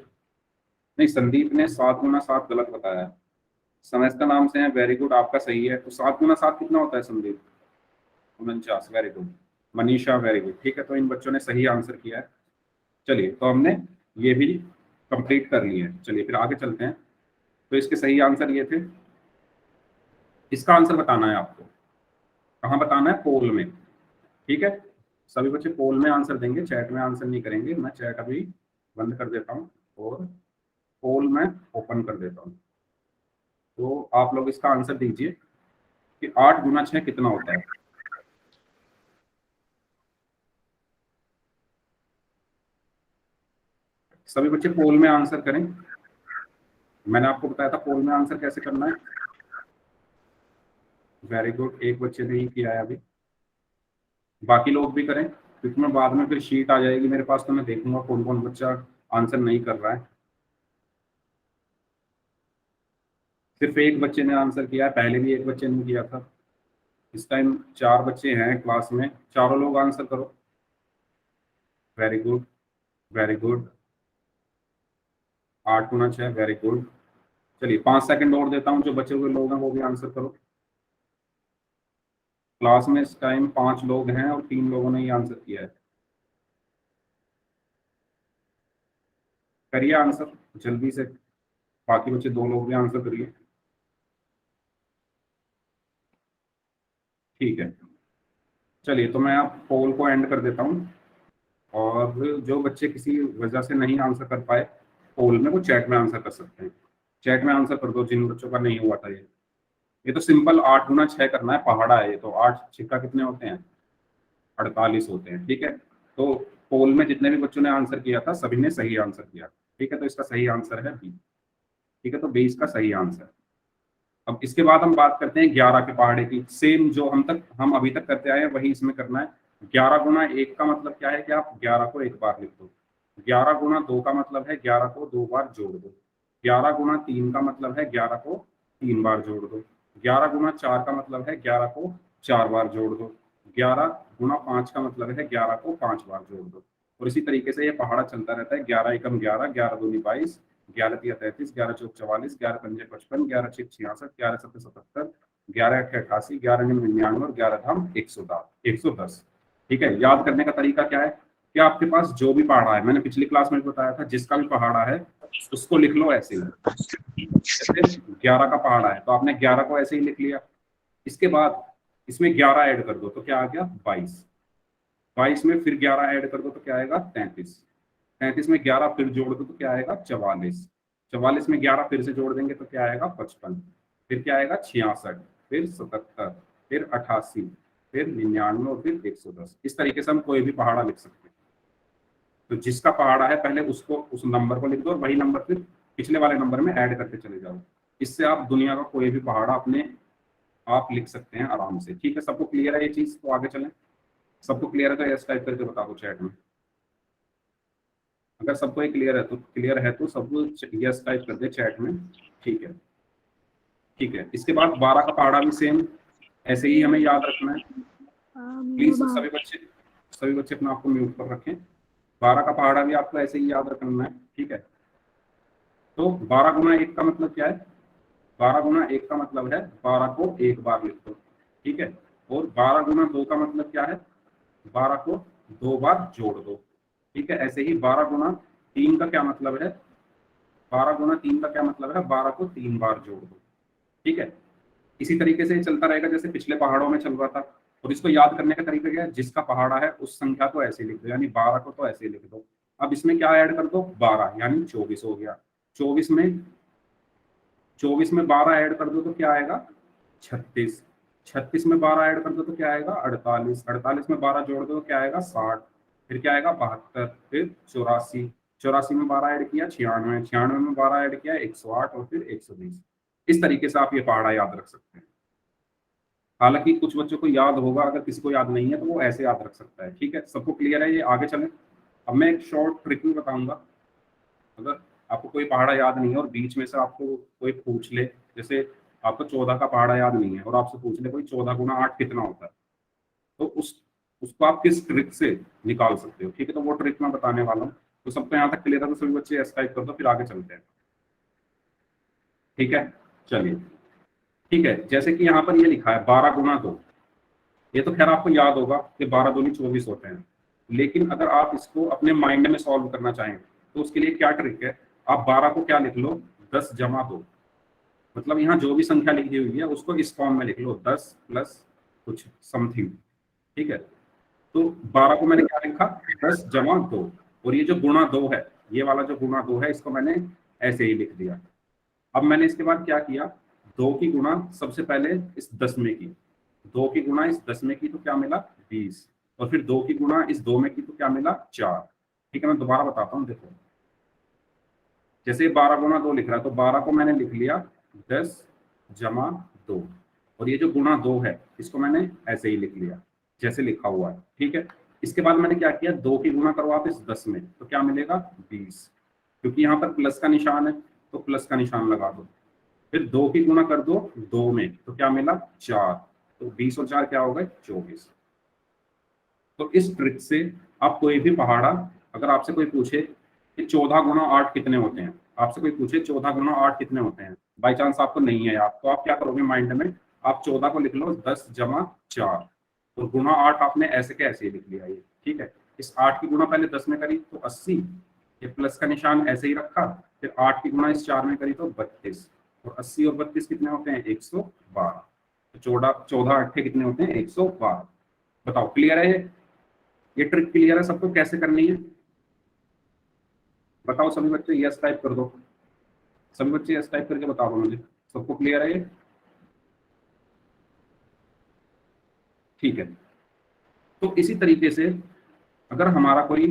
S1: नहीं, संदीप ने 7 × 7 गलत बताया। समस्ता नाम से है, वेरी गुड, आपका सही है। तो 7 × 7 कितना होता है Sandeep? 49। Very good. Manisha, very good. ठीक है, तो इन बच्चों ने सही आंसर किया है। चलिए तो हमने ये भी कंप्लीट कर लिए हैं। चलिए फिर आगे चलते हैं। तो इसके सही आंसर ये थे। इसका आंसर बताना है आपको। कहाँ बताना है? पोल में। ठीक है, सभी बच्चे पोल में आंसर देंगे, चैट में आंसर नहीं करेंगे। मैं चैट अभी बंद कर देता हूँ और पोल में ओपन कर देता हूँ। तो आप लोग इसका आंसर दीजिए कि 8 × 6 कितना होता है। सभी बच्चे पोल में आंसर करें। मैंने आपको बताया था पोल में आंसर कैसे करना है। वेरी गुड, एक बच्चे ने ही किया है अभी। बाकी लोग भी करें, क्योंकि मैं बाद में फिर शीट आ जाएगी मेरे पास, तो मैं देखूंगा कौन कौन बच्चा आंसर नहीं कर रहा है। सिर्फ एक बच्चे ने आंसर किया है, पहले भी एक बच्चे ने किया था। इस टाइम 4 बच्चे हैं क्लास में, चारों लोग आंसर करो। Very good, very good. 8 × 6, very good. चलिए 5 सेकंड और देता हूँ, जो बचे हुए लोग हैं वो भी आंसर करो। क्लास में इस टाइम 5 लोग हैं और 3 लोगों ने ही आंसर किया है। करिए आंसर जल्दी से। बाकी बच्चे 2 लोग भी आंसर करिए। ठीक है, चलिए तो मैं आप पोल को एंड कर देता हूँ, और जो बच्चे किसी वजह से नहीं आंसर कर पाए पोल में, वो चैट में आंसर कर सकते हैं। चैट में आंसर कर दो जिन बच्चों का नहीं हुआ था। ये तो सिंपल 8 × 6 करना है, पहाड़ा है ये तो। 8 × 6 कितने होते हैं? 48 होते हैं। ठीक है, तो पोल में जितने भी बच्चों ने आंसर किया था सभी ने सही आंसर किया। ठीक है, तो इसका सही आंसर है बी। ठीक है, तो 20 का सही आंसर। अब इसके बाद हम बात करते हैं 11 के पहाड़े की। सेम जो हम अभी तक करते आए हैं वही इसमें करना है। 11 × 1 का मतलब क्या है कि आप 11 को एक बार लिख दो। 11 × 2 का मतलब है 11 को 2 बार जोड़ दो। 11 × 3 का मतलब है 11 को 3 बार जोड़ दो। 11 × 4 का मतलब है 11 को 4 बार जोड़ दो। 11 × 5 का मतलब है 11 को 5 बार जोड़ दो। और इसी तरीके से ये पहाड़ा चलता रहता है। 11 एकम 11, 11 दूनी 22, 11 तिया 33, 11 चौक 44, 11 पंजे 55, 11 छक 66, 11 सत्ते 77, 11 अट्ठे 88, 11 निन्यानवे 99 और 11 धाम 110। ठीक है, याद करने का तरीका क्या है कि आपके पास जो भी पहाड़ा है, मैंने पिछली क्लास में बताया था, जिसका भी पहाड़ा है उसको लिख लो ऐसे ही। जैसे 11 का पहाड़ा है तो आपने 11 को ऐसे ही लिख लिया। इसके बाद इसमें 11 ऐड कर दो तो क्या आ गया? 22। 22 में फिर 11 ऐड कर दो तो क्या आएगा? 33। 33 में 11 फिर जोड़ दो तो क्या आएगा? 44। 44 में 11 फिर से जोड़ देंगे तो क्या आएगा? 55। फिर क्या आएगा? 66, फिर 77, फिर 88, फिर 99 और फिर 110। इस तरीके से हम कोई भी पहाड़ा लिख सकते हैं। तो जिसका पहाड़ा है पहले उसको, उस नंबर को लिख दो और वही नंबर फिर पिछले वाले नंबर में ऐड करते चले जाओ। इससे आप दुनिया का कोई भी पहाड़ा अपने आप लिख सकते हैं आराम से। ठीक है, सबको क्लियर है ये चीज? तो आगे चलें। सबको क्लियर है तो यस टाइप करके बता दो चैट में। अगर सबको ये क्लियर है तो सब यस टाइप कर दे चैट में। ठीक है, ठीक है। इसके बाद 12 का पहाड़ा भी सेम ऐसे ही हमें याद रखना है। प्लीज सभी बच्चे अपना आपको म्यूट पर रखें। 12 का पहाड़ा भी आपको ऐसे ही याद रखना है। ठीक है, तो 12 गुना 1 का मतलब क्या है? 12 गुना 1 का मतलब है 12 को एक बार लिख दो। ठीक है, और 12 गुना 2 का मतलब क्या है? 12 को 2 बार जोड़ दो। ठीक है, ऐसे ही 12 गुना 3 का क्या मतलब है? 12 गुना 3 का क्या मतलब है? 12 को 3 बार जोड़ दो। ठीक है, इसी तरीके से चलता रहेगा जैसे पिछले पहाड़ों में चल रहा था। और इसको याद करने का तरीका क्या है? जिसका पहाड़ा है उस संख्या को ऐसे लिख दो, यानी 12 को तो ऐसे लिख दो। अब इसमें क्या ऐड कर दो? 12, यानी 24 हो गया। 24 में 12 ऐड कर दो तो क्या आएगा? 36। 36 में 12 ऐड कर दो तो क्या आएगा? 48। 48 में 12 जोड़ दो तो क्या आएगा? 60। फिर क्या आएगा? 72। फिर 84। 84 में 12 ऐड किया 96। 96 में 12 ऐड किया 108 और फिर 120। इस तरीके से आप ये पहाड़ा याद रख सकते हैं। हालांकि कुछ बच्चों को याद होगा, अगर किसी को याद नहीं है तो वो ऐसे याद रख सकता है। ठीक है, सबको क्लियर है ये? आगे चलें। अब मैं एक शॉर्ट ट्रिक भी बताऊंगा। अगर आपको कोई पहाड़ा याद नहीं है और बीच में से आपको कोई पूछ ले, जैसे आपको 14 का पहाड़ा याद नहीं है और आपसे पूछ ले कोई 14 गुना 8 कितना होता है, तो उसको आप किस ट्रिक से निकाल सकते हो? ठीक है, तो वो ट्रिक मैं बताने वाला हूँ। तो सबको यहाँ तक क्लियर है तो सभी बच्चे एस टाइप कर दो, फिर आगे चलते हैं। ठीक है, चलिए। ठीक है, जैसे कि यहाँ पर ये लिखा है 12 गुना 2। ये तो खैर आपको याद होगा कि 12 दूनी 24 होते हैं। लेकिन अगर आप इसको अपने माइंड में सॉल्व करना चाहें तो उसके लिए क्या ट्रिक है? आप 12 को क्या लिख लो? 10 जमा 2। मतलब यहाँ जो भी संख्या लिखी हुई है उसको इस फॉर्म में लिख लो, 10 प्लस कुछ समथिंग। ठीक है, तो 12 को मैंने क्या लिखा? 10 जमा 2। और ये जो गुणा 2 है, ये वाला जो गुणा 2 है, इसको मैंने ऐसे ही लिख दिया। अब मैंने इसके बाद क्या किया? 2 की गुणा सबसे पहले इस 10 में की। 2 की गुणा इस 10 में की तो क्या मिला? 20। और फिर 2 की गुणा इस 2 में की तो क्या मिला? 4। ठीक है, मैं दोबारा बताता हूँ, देखो। जैसे 12 गुणा 2 लिख रहा है तो 12 को मैंने लिख लिया 10 जमा 2। और ये जो गुणा 2 है इसको मैंने ऐसे ही लिख लिया जैसे लिखा हुआ है। ठीक है, इसके बाद मैंने क्या किया? 2 की गुणा करो आप इस 10 में तो क्या मिलेगा? 20। क्योंकि यहाँ पर प्लस का निशान है तो प्लस का निशान लगा दो। फिर 2 की गुणा कर दो 2 में तो क्या मिला? 4। तो 20 और 4 क्या हो गए? 24। तो इस ट्रिक से आप कोई भी पहाड़ा, अगर आपसे कोई पूछे कि 14 गुना 8 कितने होते हैं, आपसे कोई पूछे 14 गुना 8 कितने होते हैं, बाई चांस आपको नहीं है याद, तो आप क्या करोगे? माइंड में आप 14 को लिख लो 10 जमा 4। और गुना 8 आपने ऐसे के ऐसे ही लिख लिया ये। ठीक है, इस 8 की गुणा पहले 10 में करी तो 80। ये प्लस का निशान ऐसे ही रखा। फिर 8 की गुणा इस 4 में करी तो 32। और 80 और 32 कितने होते हैं? 112। तो 14 8 कितने होते हैं? 112। बताओ, क्लियर है ये ट्रिक क्लियर है सबको कैसे करनी है? बताओ सभी बच्चे यस टाइप कर दो। सभी बच्चे यस टाइप करके बता दो मुझे, सबको क्लियर है ये? ठीक है, तो इसी तरीके से अगर हमारा कोई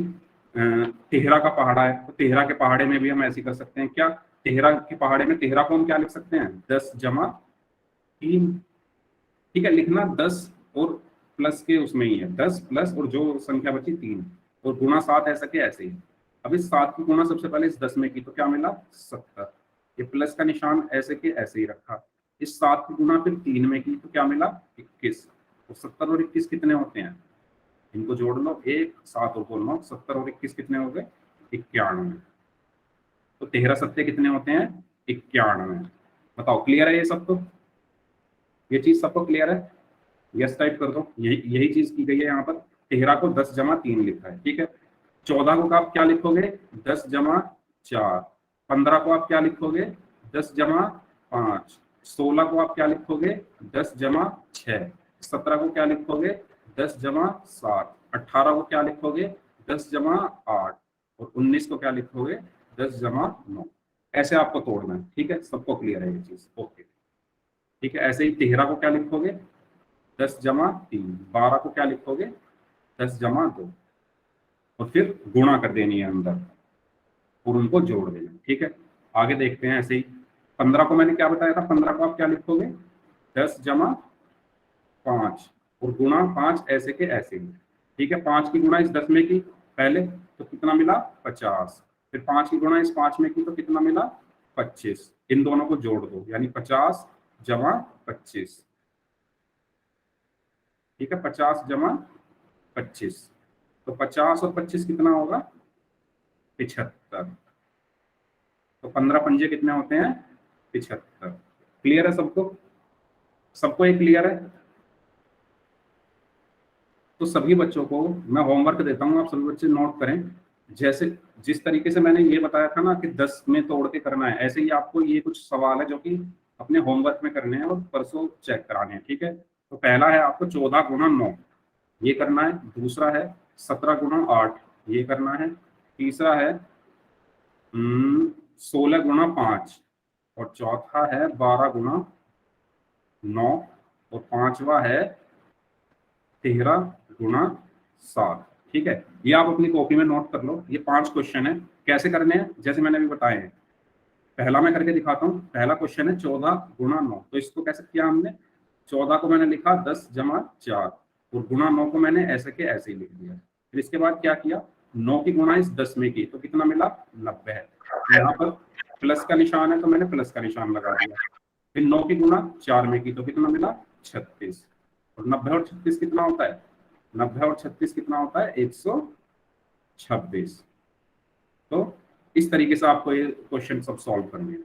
S1: तेहरा का पहाड़ा है तो तेहरा के पहाड़े में भी हम ऐसे कर सकते हैं। क्या? तेहरा के पहाड़े में तेहरा को हम क्या लिख सकते हैं? 10 जमा 3। ठीक है, लिखना 10 और प्लस के उसमें ही है, 10 प्लस और जो संख्या बची 3 और गुणा 7 ऐसा के ऐसे ही। अब इस 7 की गुणा सबसे पहले इस 10 में की तो क्या मिला? 70। ये प्लस का निशान ऐसे के ऐसे ही रखा। इस 7 की गुणा फिर 3 में की तो क्या मिला? 21। और 70 और 21 कितने होते हैं? इनको जोड़ लो, 1 7 और बोलो 70 और 21 कितने हो गए? 91। तो 13 सत्ते कितने होते हैं? 91। बताओ, क्लियर है ये सबको? ये चीज सबको क्लियर है? यस टाइप कर दो। यही चीज की गई है यहाँ पर। 13 को 10 जमा 3 लिखा है। ठीक है, 14 को आप क्या लिखोगे? 10 जमा 4। 15 को आप क्या लिखोगे? 10 जमा 5। 16 को आप क्या लिखोगे? 10 जमा 6। 17 को क्या लिखोगे? 10 जमा 7। 18 को क्या लिखोगे? 10 जमा 8। और 19 को क्या लिखोगे? 10 जमा 9। ऐसे आपको तोड़ना है। ठीक है, सबको क्लियर है ये चीज? ओके, ठीक है। ऐसे ही 13 को क्या लिखोगे? 10 जमा 3। 12 को क्या लिखोगे? 10 जमा 2। और फिर गुणा कर देनी है अंदर और उनको जोड़ देना। ठीक है, आगे देखते हैं। ऐसे ही 15 को मैंने क्या बताया था? 15 को आप क्या लिखोगे? 10 जमा 5 और गुणा 5 ऐसे के ऐसे ही, ठीक है। 5 की गुणा इस 10 में की पहले तो कितना मिला 50, फिर 5 की गुणा इस 5 में की तो कितना मिला 25, इन दोनों को जोड़ दो यानी 50 जमा 25, ठीक है। 50 जमा 25 तो 50 और 25 कितना होगा 75, तो 15 पंजे कितने होते हैं 75। क्लियर है सबको, सबको ये क्लियर है। तो सभी बच्चों को मैं होमवर्क देता हूँ, आप सभी बच्चे नोट करें। जैसे जिस तरीके से मैंने ये बताया था ना कि 10 में तोड़ के करना है, ऐसे ही आपको ये कुछ सवाल है जो कि अपने होमवर्क में करने हैं और परसों चेक कराने हैं, ठीक है। तो पहला है आपको 14 गुना 9 ये करना है, दूसरा है 17 गुना 8 ये करना है, तीसरा है 16 गुना 5 और चौथा है 12 गुना 9 और पांचवा है 13 गुना 7, ठीक है। ये आप अपनी कॉपी में नोट कर लो। ये 5 क्वेश्चन है, कैसे करने हैं जैसे मैंने अभी बताए हैं। पहला मैं करके दिखाता हूँ। पहला क्वेश्चन है 14 गुना 9, तो इसको कैसे किया हमने, 14 को मैंने लिखा 10 जमा 4 और गुना 9 को मैंने ऐसे के ऐसे ही लिख दिया। फिर इसके बाद क्या किया, 9 की गुणा इस 10 में की तो कितना मिला 90 है, यहाँ पर प्लस का निशान है तो मैंने प्लस का निशान लगा दिया। फिर 9 की गुणा 4 में की तो कितना मिला 36, और 90 और 36 कितना होता है, 90 और 36 कितना होता है 126। तो इस तरीके से आपको ये क्वेश्चन सब सॉल्व करने हैं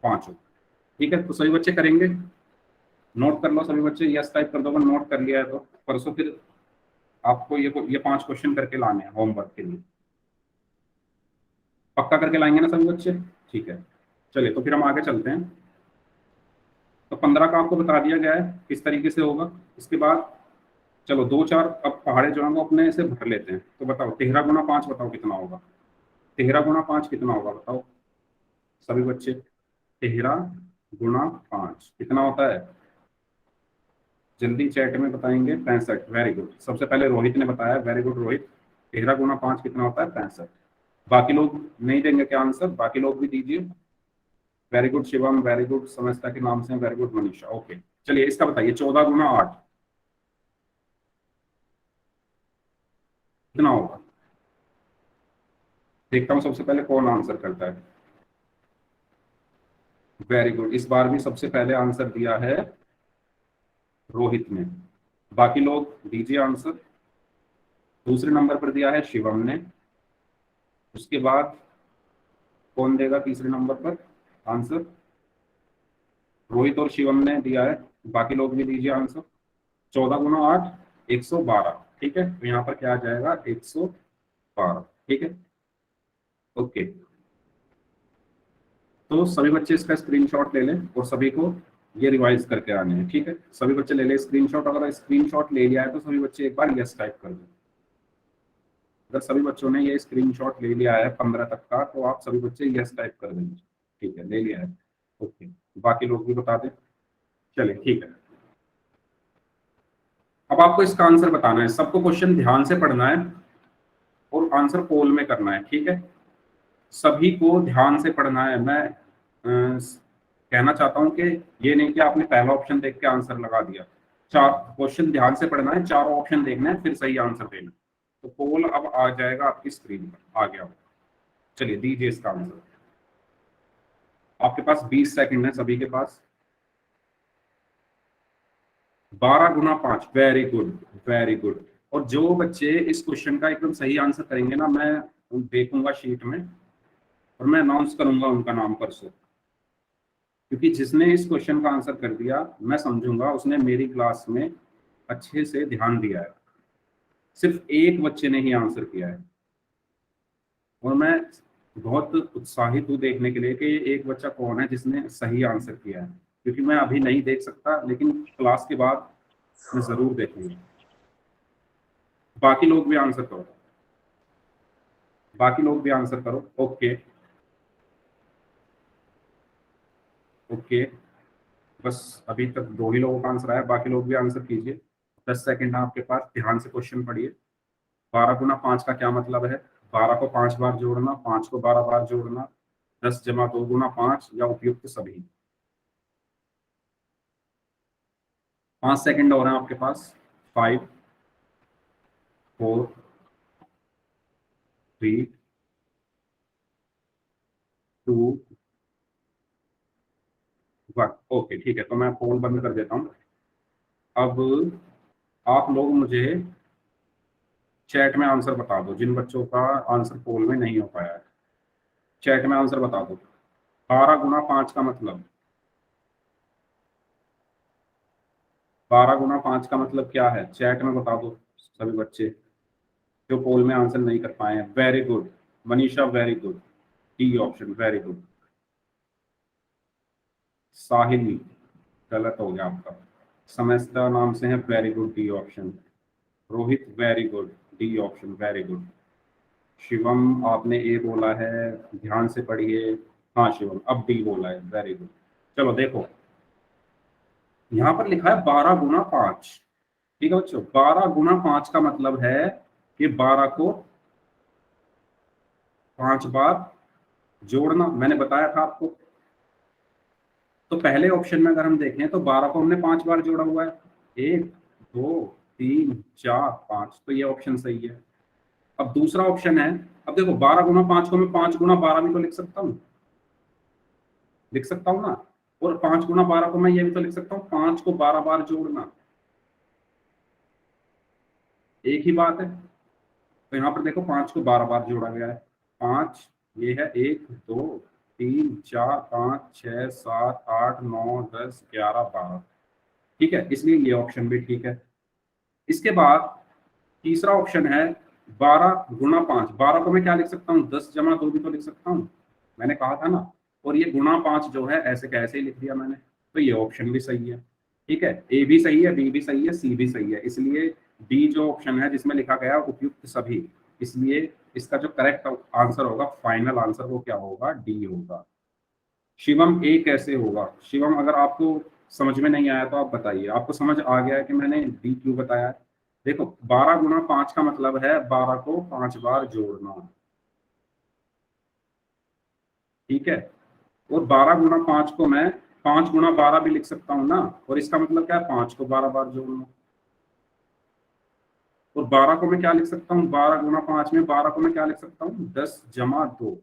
S1: पांचों, ठीक है। तो सभी बच्चे करेंगे, नोट कर लो सभी बच्चे, यस टाइप कर दो अगर नोट कर लिया है तो। परसों फिर आपको ये 5 क्वेश्चन करके लाने हैं होमवर्क के लिए, पक्का करके लाएंगे ना सभी बच्चे, ठीक है। चलिए तो फिर हम आगे चलते हैं। तो 15 का आपको बता दिया गया है किस तरीके से होगा। इसके बाद चलो 2 4 अब पहाड़े जो है वो अपने से भर लेते हैं। तो बताओ 13 गुना 5 बताओ कितना होगा, 13 गुना 5 कितना होगा बताओ सभी बच्चे। 13 गुना 5 कितना होता है, जल्दी चैट में बताएंगे 65। वेरी गुड, सबसे पहले रोहित ने बताया, वेरी गुड रोहित। 13 गुना 5 कितना होता है 65। बाकी लोग नहीं देंगे क्या आंसर, बाकी लोग भी दीजिए। Very good Shivam, very good समझता के नाम से, वेरी गुड मनीषा, ओके। चलिए इसका बताइए 14 गुना 8 कितना होगा, देखता हूँ सबसे पहले कौन आंसर करता है। वेरी गुड, इस बार भी सबसे पहले आंसर दिया है रोहित ने। बाकी लोग दीजिए आंसर। दूसरे नंबर पर दिया है शिवम ने। उसके बाद कौन देगा तीसरे नंबर पर आंसर, रोहित और शिवम ने दिया है। बाकी लोग भी दीजिए आंसर। 14 गुना 8 112, ठीक है। तो यहाँ पर क्या आ जाएगा 112, ठीक है, ओके। तो सभी बच्चे इसका स्क्रीनशॉट ले लें और सभी को ये रिवाइज करके आने हैं, ठीक है। सभी बच्चे ले लें स्क्रीनशॉट, अगर स्क्रीनशॉट ले लिया है तो सभी बच्चे एक बार यस टाइप कर दें। अगर सभी बच्चों ने ये स्क्रीनशॉट ले लिया है 15 तक का तो आप सभी बच्चे यस टाइप कर देंगे, ठीक है, ले लिया है, ओके। बाकी लोग भी बता दें, चलिए ठीक है। अब आपको इसका आंसर बताना है, सबको क्वेश्चन ध्यान से पढ़ना है और आंसर पोल में करना है, ठीक है। सभी को ध्यान से पढ़ना है। मैं कहना चाहता हूं कि ये नहीं कि आपने पहला ऑप्शन देख के आंसर लगा दिया। 4 क्वेश्चन ध्यान से पढ़ना है, 4 ऑप्शन देखना है फिर सही आंसर देना। तो पोल अब आ जाएगा आपकी स्क्रीन पर, आ गया। चलिए दीजिए इसका आंसर। आपके पास 20 सेकंड है सभी के पास। 12 गुना 5, वेरी गुड, वेरी गुड। और जो बच्चे इस क्वेश्चन का एकदम सही आंसर करेंगे ना, मैं देखूंगा शीट में और मैं अनाउंस करूंगा उनका नाम परसों, क्योंकि जिसने इस क्वेश्चन का आंसर कर दिया मैं समझूंगा उसने मेरी क्लास में अच्छे से ध्यान दिया है। सिर्फ एक बच्चे ने ही आंसर किया है और मैं बहुत उत्साहित हूँ देखने के लिए कि एक बच्चा कौन है जिसने सही आंसर किया है, क्योंकि मैं अभी नहीं देख सकता लेकिन क्लास के बाद मैं जरूर देखूंगा। बाकी लोग भी आंसर करो, बाकी लोग भी आंसर करो, ओके ओके। बस अभी तक 2 ही लोगों का आंसर आया, बाकी लोग भी आंसर कीजिए। 10 सेकंड है आपके पास, ध्यान से क्वेश्चन पढ़िए। 12 गुना 5 का क्या मतलब है, 12 को 5 बार जोड़ना, 5 को 12 बार जोड़ना, 10 जमा 2 गुना 5 या उपयुक्त सभी। 5 सेकंड और हैं आपके पास। 5 4 3 2 1। ओके ठीक है, तो मैं पोल बंद कर देता हूँ। अब आप लोग मुझे चैट में आंसर बता दो, जिन बच्चों का आंसर पोल में नहीं हो पाया है चैट में आंसर बता दो। 12 गुना 5 का मतलब, 12 गुना 5 का मतलब क्या है, चैट में बता दो सभी बच्चे जो पोल में आंसर नहीं कर पाए हैं। Very good Manisha, very good, D option, very good. Sahil, गलत हो गया आपका। समस्ता नाम से है, very good, D option. Rohit, very good, D option, very good. Shivam आपने ए बोला है, ध्यान से पढ़िए। हाँ शिवम, अब डी बोला है, वेरी गुड। चलो देखो, यहाँ पर लिखा है 12 गुना 5। ठीक है बच्चों, 12 गुना 5 का मतलब है कि 12 को 5 बार जोड़ना। मैंने बताया था आपको। तो पहले ऑप्शन में अगर हम देखें तो 12 को हमने 5 बार जोड़ा हुआ है, 1 2 3 4 5, तो ये ऑप्शन सही है। अब दूसरा ऑप्शन है, अब देखो 12 गुना 5 को मैं 5 गुना 12 भी तो लिख सकता हूँ, लिख सकता हूँ ना। और 5 गुना 12 को मैं ये भी तो लिख सकता हूँ, 5 को 12 बार जोड़ना, एक ही बात है। तो यहाँ पर देखो 5 को 12 बार जोड़ा गया है। 5, ये है 1 2 3 4 5 6 7 8 9 10 11 12। ठीक है, इसलिए ये ऑप्शन भी ठीक है। इसके बाद तीसरा ऑप्शन है 12 गुना 5। 12 को मैं क्या लिख सकता हूँ, 10 जमा 2 भी तो लिख सकता हूँ, मैंने कहा था ना। और ये गुना 5 जो है ऐसे कैसे ही लिख दिया मैंने, तो ये ऑप्शन भी सही है। ठीक है, ए भी सही है, बी भी सही है, सी भी सही है, इसलिए डी जो ऑप्शन है जिसमें लिखा गया उपयुक्त सभी, इसलिए इसका जो करेक्ट आंसर होगा, फाइनल आंसर, वो क्या होगा, डी होगा। शिवम ए कैसे होगा, शिवम अगर आपको समझ में नहीं आया तो आप बताइए। आपको समझ आ गया है कि मैंने डी क्यों बताया है? देखो 12 गुना 5 का मतलब है 12 को 5 बार जोड़ना। ठीक है, और 12 गुना 5 को मैं 5 गुना 12 भी लिख सकता हूँ ना, और इसका मतलब क्या है, 5 को 12 बार जोड़ना। और 12 को मैं क्या लिख सकता हूँ, 12 गुना 5 में 12 को मैं क्या लिख सकता हूँ, 10 जमा 2।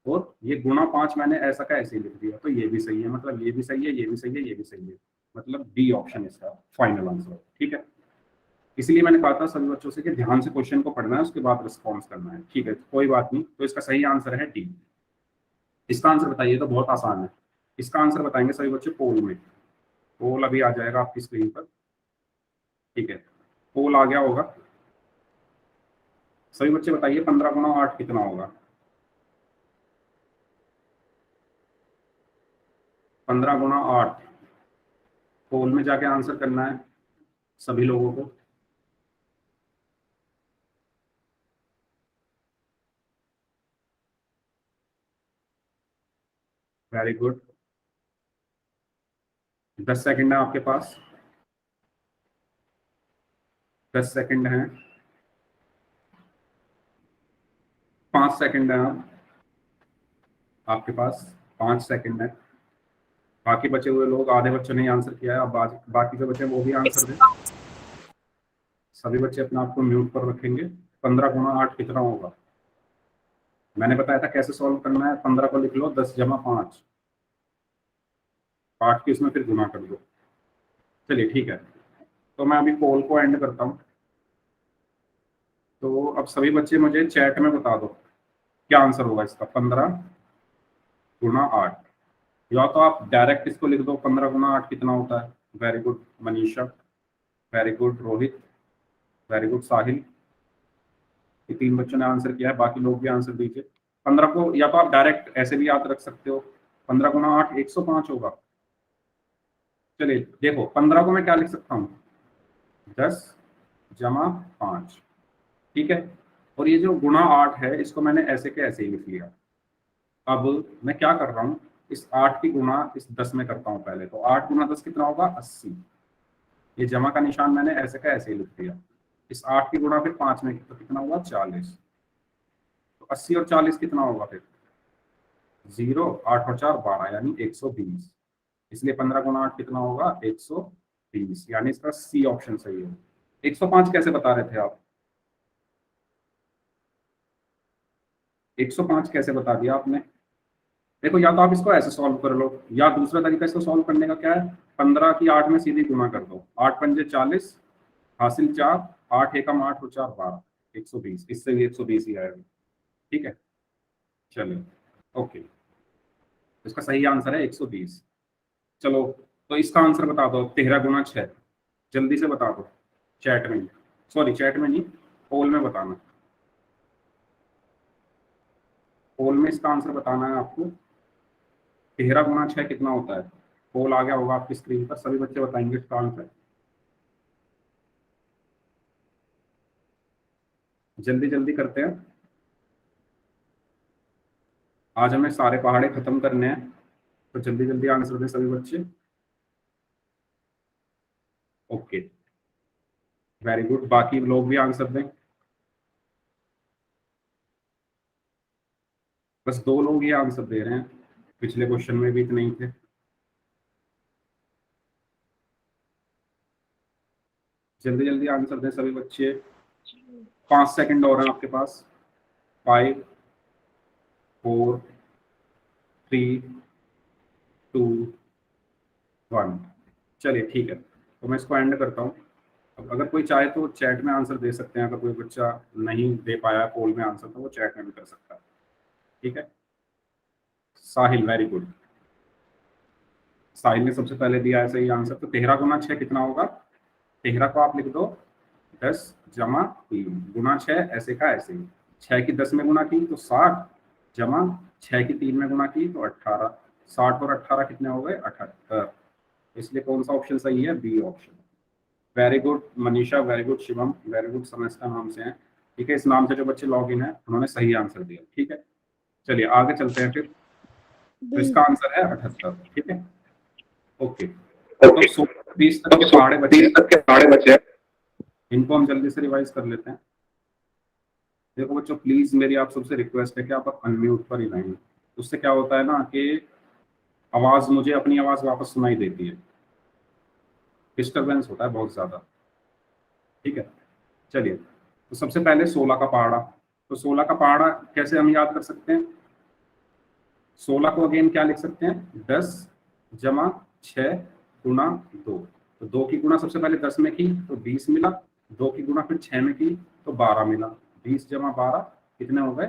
S1: और ये गुना 5 मैंने ऐसा का ऐसे ही लिख दिया, तो ये भी सही है, मतलब ये भी सही है, ये भी सही है, ये भी सही है, मतलब डी ऑप्शन इसका फाइनल आंसर। ठीक है, इसलिए मैंने कहा था सभी बच्चों से कि ध्यान से क्वेश्चन को पढ़ना है, उसके बाद रिस्पॉन्स करना है। ठीक है, कोई बात नहीं, तो इसका सही आंसर है डी। इसका आंसर बताइए, तो बहुत आसान है। इसका आंसर बताएंगे सभी बच्चे पोल में। पोल अभी आ जाएगा आपकी स्क्रीन पर। ठीक है, पोल आ गया होगा। सभी बच्चे बताइए 15 गुना 8 कितना होगा। 15 गुना 8 पोल में जाके आंसर करना है सभी लोगों को। वेरी गुड, 10 सेकंड है आपके पास, 10 सेकंड है, 5 सेकंड है आपके पास, 5 सेकंड है। बाकी बचे हुए लोग, आधे बच्चों ने आंसर किया है, अब बाकी जो बचे वो भी आंसर दें। सभी बच्चे अपने आप को म्यूट पर रखेंगे। 15 गुना 8 कितना होगा, मैंने बताया था कैसे सॉल्व करना है। 15 को लिख लो 10 जमा 5, 8 की उसमें फिर गुना कर दो। चलिए ठीक है, तो मैं अभी पोल को एंड करता हूँ। तो अब सभी बच्चे मुझे चैट में बता दो क्या आंसर होगा इसका। 15 गुना 8, या तो आप डायरेक्ट इसको लिख दो 15 गुना 8 कितना होता है। Very good Manisha, very good Rohit, very good Sahil, ये 3 बच्चों ने आंसर किया है, बाकी लोग भी आंसर दीजिए। 15 को या तो आप डायरेक्ट ऐसे भी याद रख सकते हो, 15 गुना 8 105 होगा। चलिए देखो, 15 को मैं क्या लिख सकता हूँ, 10 जमा 5। ठीक है, और ये जो गुना 8 है इसको मैंने ऐसे के ऐसे ही लिख लिया। अब मैं क्या कर रहा हूँ, इस 8 की गुना इस 10 में करता हूँ पहले। तो 8 गुना 10 कितना होगा, 80। ये जमा का निशान मैंने ऐसे का ऐसे ही लिख दिया। इस 8 की गुना फिर 5 में तो कितना हुआ, 40। तो 80 और 40 कितना होगा फिर, 0, 8 और 4 12, यानी 120। इसलिए 15 गुना 8 कितना होगा, 120। 20, यानी इसका सी ऑप्शन सही है। 105 कैसे बता रहे थे आप? 105 कैसे बता दिया आपने? देखो, या तो आप इसको ऐसे सॉल्व कर लो, या दूसरा तरीका इसको सॉल्व करने का क्या है, 15 की 8 में सीधी गुणा कर दो, 8 पंजे 40, हासिल 4, 8 एकम 8 और 4 12, 120, इससे भी 120 ही आएगा। ठीक है, चलिए, ओके, इसका सही आंसर है 120। चलो, तो इसका आंसर बता दो, 13 गुना 6, जल्दी से बता दो, चैट में, सॉरी चैट में नहीं, पोल में बताना, पोल में इसका आंसर बताना है आपको। 13 गुना 6 कितना होता है? पोल आ गया होगा आपकी स्क्रीन पर, सभी बच्चे बताएंगे इसका आंसर, जल्दी जल्दी करते हैं, आज हमें सारे पहाड़े खत्म करने हैं, तो जल्दी जल्दी आंसर दें सभी बच्चे। ओके, वेरी गुड, बाकी लोग भी आंसर दें, बस 2 लोग ये आंसर दे रहे हैं, पिछले क्वेश्चन में भी इतने ही थे। जल्दी जल्दी आंसर दें सभी बच्चे, 5 सेकंड और हैं आपके पास, 5 4 3 2 1। चलिए ठीक है, तो मैं इसको एंड करता हूँ। अब अगर कोई चाहे तो चैट में आंसर दे सकते हैं, अगर कोई बच्चा नहीं दे पाया पोल में आंसर तो वो चैट में भी कर सकता है। ठीक है, साहिल, वेरी गुड, साहिल ने सबसे पहले दिया है सही आंसर। तो 13 गुना 6 कितना होगा? 13 को आप लिख दो 10 जमा 3 गुना 6, ऐसे का ऐसे ही, 6 की 10 में गुना की तो 60, जमा 6 की 3 में गुना की तो 18, 60 और 18 कितने हो गए? 78। इसलिए कौन सा ऑप्शन सही है? B option. Very good Manisha, very good Shivam, very good, समझता नाम से हैं। ठीक है, इस नाम से जो बच्चे लॉग इन है उन्होंने सही आंसर दिया। ठीक है, चलिए आगे चलते हैं फिर। तो
S2: बी।
S1: इसका आंसर है 78। ठीक है, ओके, तो 20 तक के पहाड़े बचे हैं, इनको हम जल्दी से रिवाइज कर लेते हैं। देखो बच्चों, प्लीज मेरी आप सबसे रिक्वेस्ट है कि आप अनम्यूट पर ही रहें, उससे क्या होता है ना कि आवाज, मुझे अपनी आवाज वापस सुनाई देती है, डिस्टरबेंस होता है बहुत ज्यादा। ठीक है, चलिए, तो सबसे पहले 16 का पहाड़ा, तो 16 का पहाड़ा कैसे हम याद कर सकते हैं? 16 को अगेन क्या लिख सकते हैं? 10 जमा 6 गुना 2, तो 2 की गुणा सबसे पहले 10 में की तो 20 मिला, 2 की गुणा फिर 6 में की तो 12 मिला, 20 जमा 12 कितने हो गए?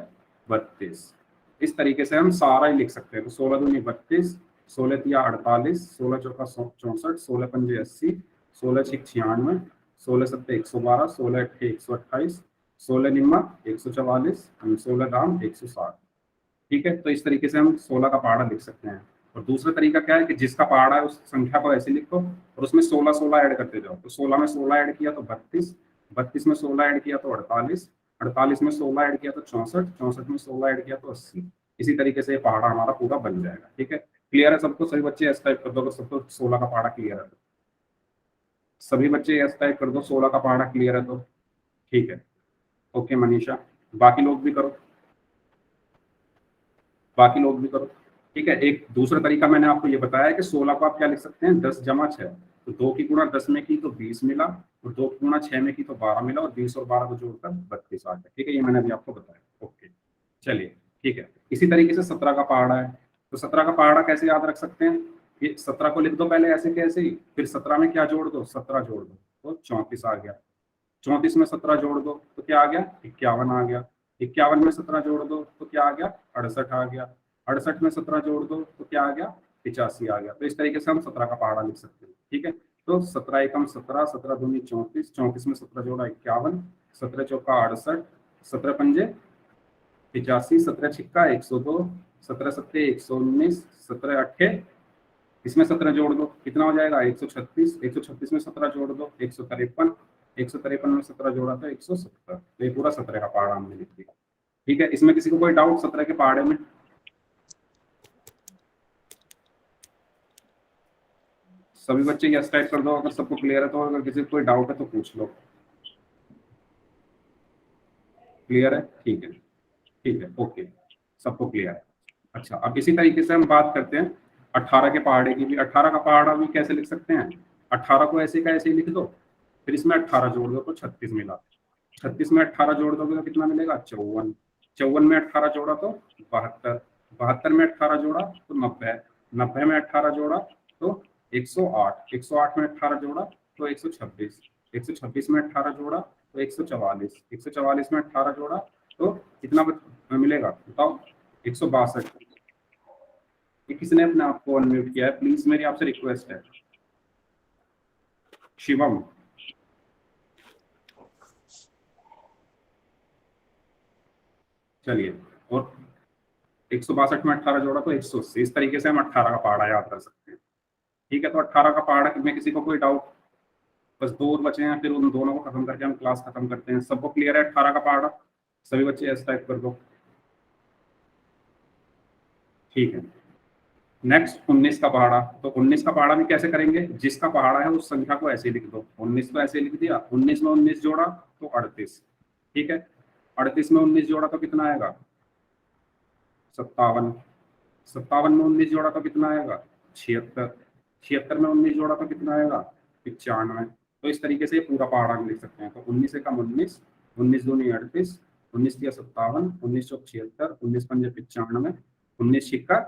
S1: 32। इस तरीके से हम सारा ही लिख सकते हैं। तो 16 दूनी 32, 16 तिया 48, 16 चौका 64, 16 पंजे 80, 16 छिक 96, 16 सत्ते 112, 16 अट्ठे 128, 16 निम्मा 144, 16 दाम 160। ठीक है, तो इस तरीके से हम 16 का पहाड़ा लिख सकते हैं। और दूसरा तरीका क्या है कि जिसका पहाड़ा है उस संख्या को ऐसे लिखो और उसमें 16 16 ऐड करते जाओ। तो 16 में 16 ऐड किया तो 32, 32 में 16 ऐड किया तो 48, 48 में 16 ऐड किया तो 64, 64 में 16 ऐड किया तो 80। इसी तरीके से ये पहाड़ा हमारा पूरा बन जाएगा। ठीक है, क्लियर है सबको? सभी बच्चे एस टाइप कर दो अगर सबको 16 का पहाड़ा क्लियर है तो। सभी बच्चे एस टाइप कर दो, 16 का पहाड़ा क्लियर है तो। ठीक है, ओके मनीषा, बाकी लोग भी करो, बाकी लोग भी करो। ठीक है, एक दूसरा तरीका मैंने आपको ये बताया है कि 16 को आप क्या लिख सकते हैं? 10 जमा 6, तो 2 की गुणा 10 में की तो 20 मिला, और 2 की गुणा 6 में की तो 12 मिला, और 20 और 12 को जोड़कर 32 आ गया। ठीक है, ये मैंने अभी आपको बताया। ओके, चलिए ठीक है। इसी तरीके से 17 का पहाड़ा है, तो 17 का पहाड़ा कैसे याद रख सकते हैं? ये 17 को लिख दो पहले ऐसे के ऐसे ही, फिर 17 में क्या जोड़ दो? 17 जोड़ दो तो 34 आ गया, 34 में 17 जोड़ दो तो क्या आ गया? 51 आ गया, 51 में 17 जोड़ दो तो क्या आ गया? 68 आ गया, 68 में 17 जोड़ दो तो क्या आ गया? 85 आ गया। तो इस तरीके से हम 17 का पहाड़ा लिख सकते हैं। ठीक है, तो 17 एकम 17, 17 दूनी 34, 34 में 17 जोड़ा 51, 17 चौका 68, 17 पंजे 85, 17 छिक्का 102, 17 सत्ते 119, 17 अट्ठे, इसमें 17 जोड़ दो कितना हो जाएगा? 136, 136 में 17 जोड़ दो 153, 153 में 17 जोड़ा था 170। तो ये पूरा 17 का पहाड़ा हमने लिख दिया। ठीक है, इसमें किसी को कोई डाउट 17 के पहाड़े में? सभी बच्चे यस टाइप कर दो अगर सबको क्लियर है तो, अगर किसी को कोई डाउट है तो पूछ लो। क्लियर है? ठीक है, ठीक है, ओके, सबको क्लियर है। अच्छा, अब इसी तरीके से हम बात करते हैं 18 के पहाड़े की भी। 18 का पहाड़ा भी कैसे लिख सकते हैं? 18 को ऐसे का ऐसे ही लिख दो, फिर इसमें 18 जोड़ दो तो 36 मिला। 36 में 18 जोड़ दोगे तो कितना मिलेगा? 54। 54 में 18 जोड़ा तो 72। 72 में 18 जोड़ा तो 90। 90 में 18 जोड़ा तो 108। 108 में 18 जोड़ा तो 126। 126 में 18 जोड़ा तो 144। 144 में 18 जोड़ा तो कितना मिलेगा बताओ? 162। ये किसने अपने आप को अनम्यूट किया है? प्लीज मेरी आपसे रिक्वेस्ट है। शिवम, चलिए। और 162 में 18 जोड़ा तो 180। इस तरीके से हम 18 का पहाड़ा याद कर सकते हैं। ठीक है, तो 18 का पहाड़ा में किसी को कोई डाउट? बस 2 और बचे हैं, फिर उन दोनों को खत्म करके हम क्लास खत्म करते हैं। सबको क्लियर है 18 का पहाड़ा? सभी बच्चे ऐसा टाइप कर दो। ठीक है, नेक्स्ट 19 का पहाड़ा। तो 19 का पहाड़ा में कैसे करेंगे? जिसका पहाड़ा है उस संख्या को ऐसे लिख दो। 19 को ऐसे लिख दिया, 19 में 19 जोड़ा तो 38। ठीक है, 38 में 19 जोड़ा तो कितना आएगा? 57। 57 में 19 जोड़ा तो कितना आएगा? 76। 76 में 19 जोड़ा तो कितना आएगा? 95। तो इस तरीके से पूरा पहाड़ा हम लिख सकते हैं। तो 19 से कम 19, 19 दूनी 38, 19 दिया 57, 19 चौक 76, 19 पंजे 95, 19 छिक्का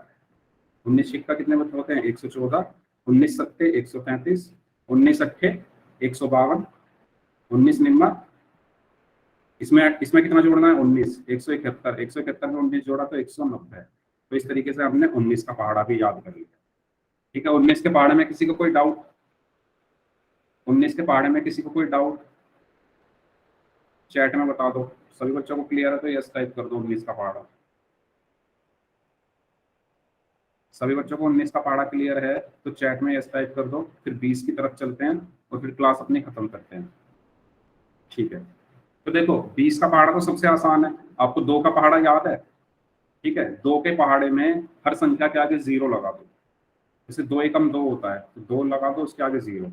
S1: 19 छिक्का कितने बच्चे होते हैं? 114, 19 सत्ते 135, 19 अट्ठे 152, 19 निम्मा, इसमें कितना जोड़ना है? 19, 171। 171 में 19 जोड़ा तो 190। तो इस तरीके से हमने 19 का पहाड़ा भी याद कर लिया। ठीक है, 19 के पहाड़े में किसी को कोई डाउट? 19 के पहाड़े में किसी को कोई डाउट? चैट में बता दो। सभी बच्चों को क्लियर है तो यस टाइप कर दो 19 का पहाड़ा। सभी बच्चों को 19 का पहाड़ा क्लियर है तो चैट में यस टाइप कर दो। फिर 20 की तरफ चलते हैं और फिर क्लास अपनी खत्म करते हैं। ठीक है, तो देखो 20 का पहाड़ा तो सबसे आसान है। आपको 2 का पहाड़ा याद है? ठीक है, 2 के पहाड़े में हर संख्या के आगे 0 लगा दो। जैसे 2 एकम 2 होता है तो 2 लगा दो, उसके आगे 0।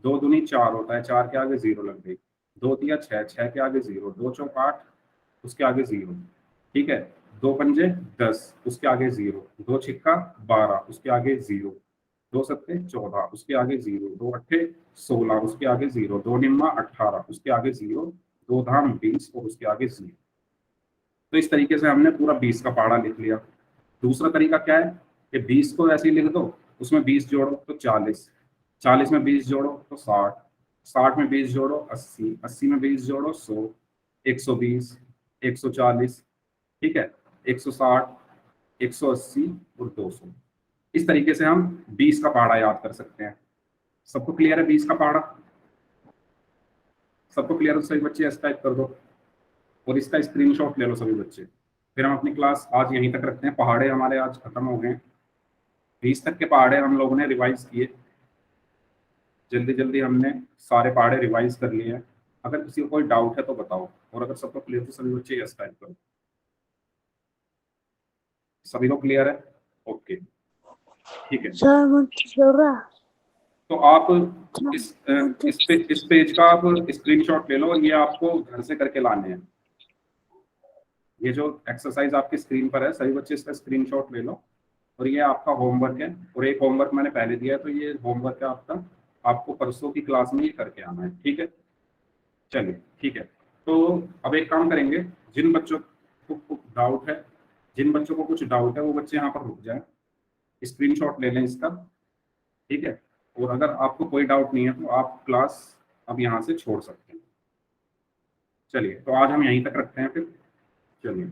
S1: 2 दूनी 4 होता है, 4 के आगे 0 लग गई। 2 तिया 6, 6 के आगे 0। 2 चौक 8, उसके आगे 0। ठीक है, 2 पंजे 10, उसके आगे 0। 2 छिक्का 12, उसके आगे 0। 2 सत्ते 14, उसके आगे 0। 2 अट्ठे 16, उसके आगे 0। 2 निम्मा 18, उसके आगे 0। 2 धाम 20 और उसके आगे 0। तो इस तरीके से हमने पूरा 20 का पहाड़ा लिख लिया। दूसरा तरीका क्या है कि 20 को ऐसे ही लिख दो, उसमें 20 जोड़ो तो 40। 40 में 20 जोड़ो तो 60। 60 में 20 जोड़ो 80। 80 में 20 जोड़ो 100। 120, 140, ठीक है, 160, 180 और 200। इस तरीके से हम 20 का पहाड़ा याद कर सकते हैं। सबको क्लियर है 20 का पहाड़ा? सबको क्लियर है तो सभी बच्चे ऐसा टाइप कर दो और इसका स्क्रीनशॉट ले लो सभी बच्चे। फिर हम अपनी क्लास आज यहीं तक रखते हैं। पहाड़े हमारे आज खत्म हो गए। 20 तक के पहाड़े हम लोगों ने रिवाइज किए। जल्दी जल्दी हमने सारे पहाड़े रिवाइज कर लिए हैं। अगर किसी को कोई डाउट है तो बताओ, और अगर सबको क्लियर तो सभी बच्चे यस टाइप करो। सभी को क्लियर है? ओके, ठीक है।
S2: सर मुझे होगा।
S1: तो आप इस पेज का आप स्क्रीनशॉट ले लो। ये आपको घर से करके लाने हैं। ये जो एक्सरसाइज आपकी स्क्रीन पर है, सभी बच्चे इसका स्क्रीनशॉट ले लो। और ये आपका होमवर्क है, और एक होमवर्क मैंने पहले दिया है, तो ये होमवर्क है आपका। आपको परसों की क्लास में ये करके आना है। ठीक है, चलिए ठीक है। तो अब एक काम करेंगे, जिन बच्चों को कुछ डाउट है, वो बच्चे यहाँ पर रुक जाएं, स्क्रीनशॉट ले लें इसका। ठीक है, और अगर आपको कोई डाउट नहीं है तो आप क्लास अब यहाँ से छोड़ सकते हैं। चलिए, तो आज हम यहीं तक रखते हैं फिर। चलिए।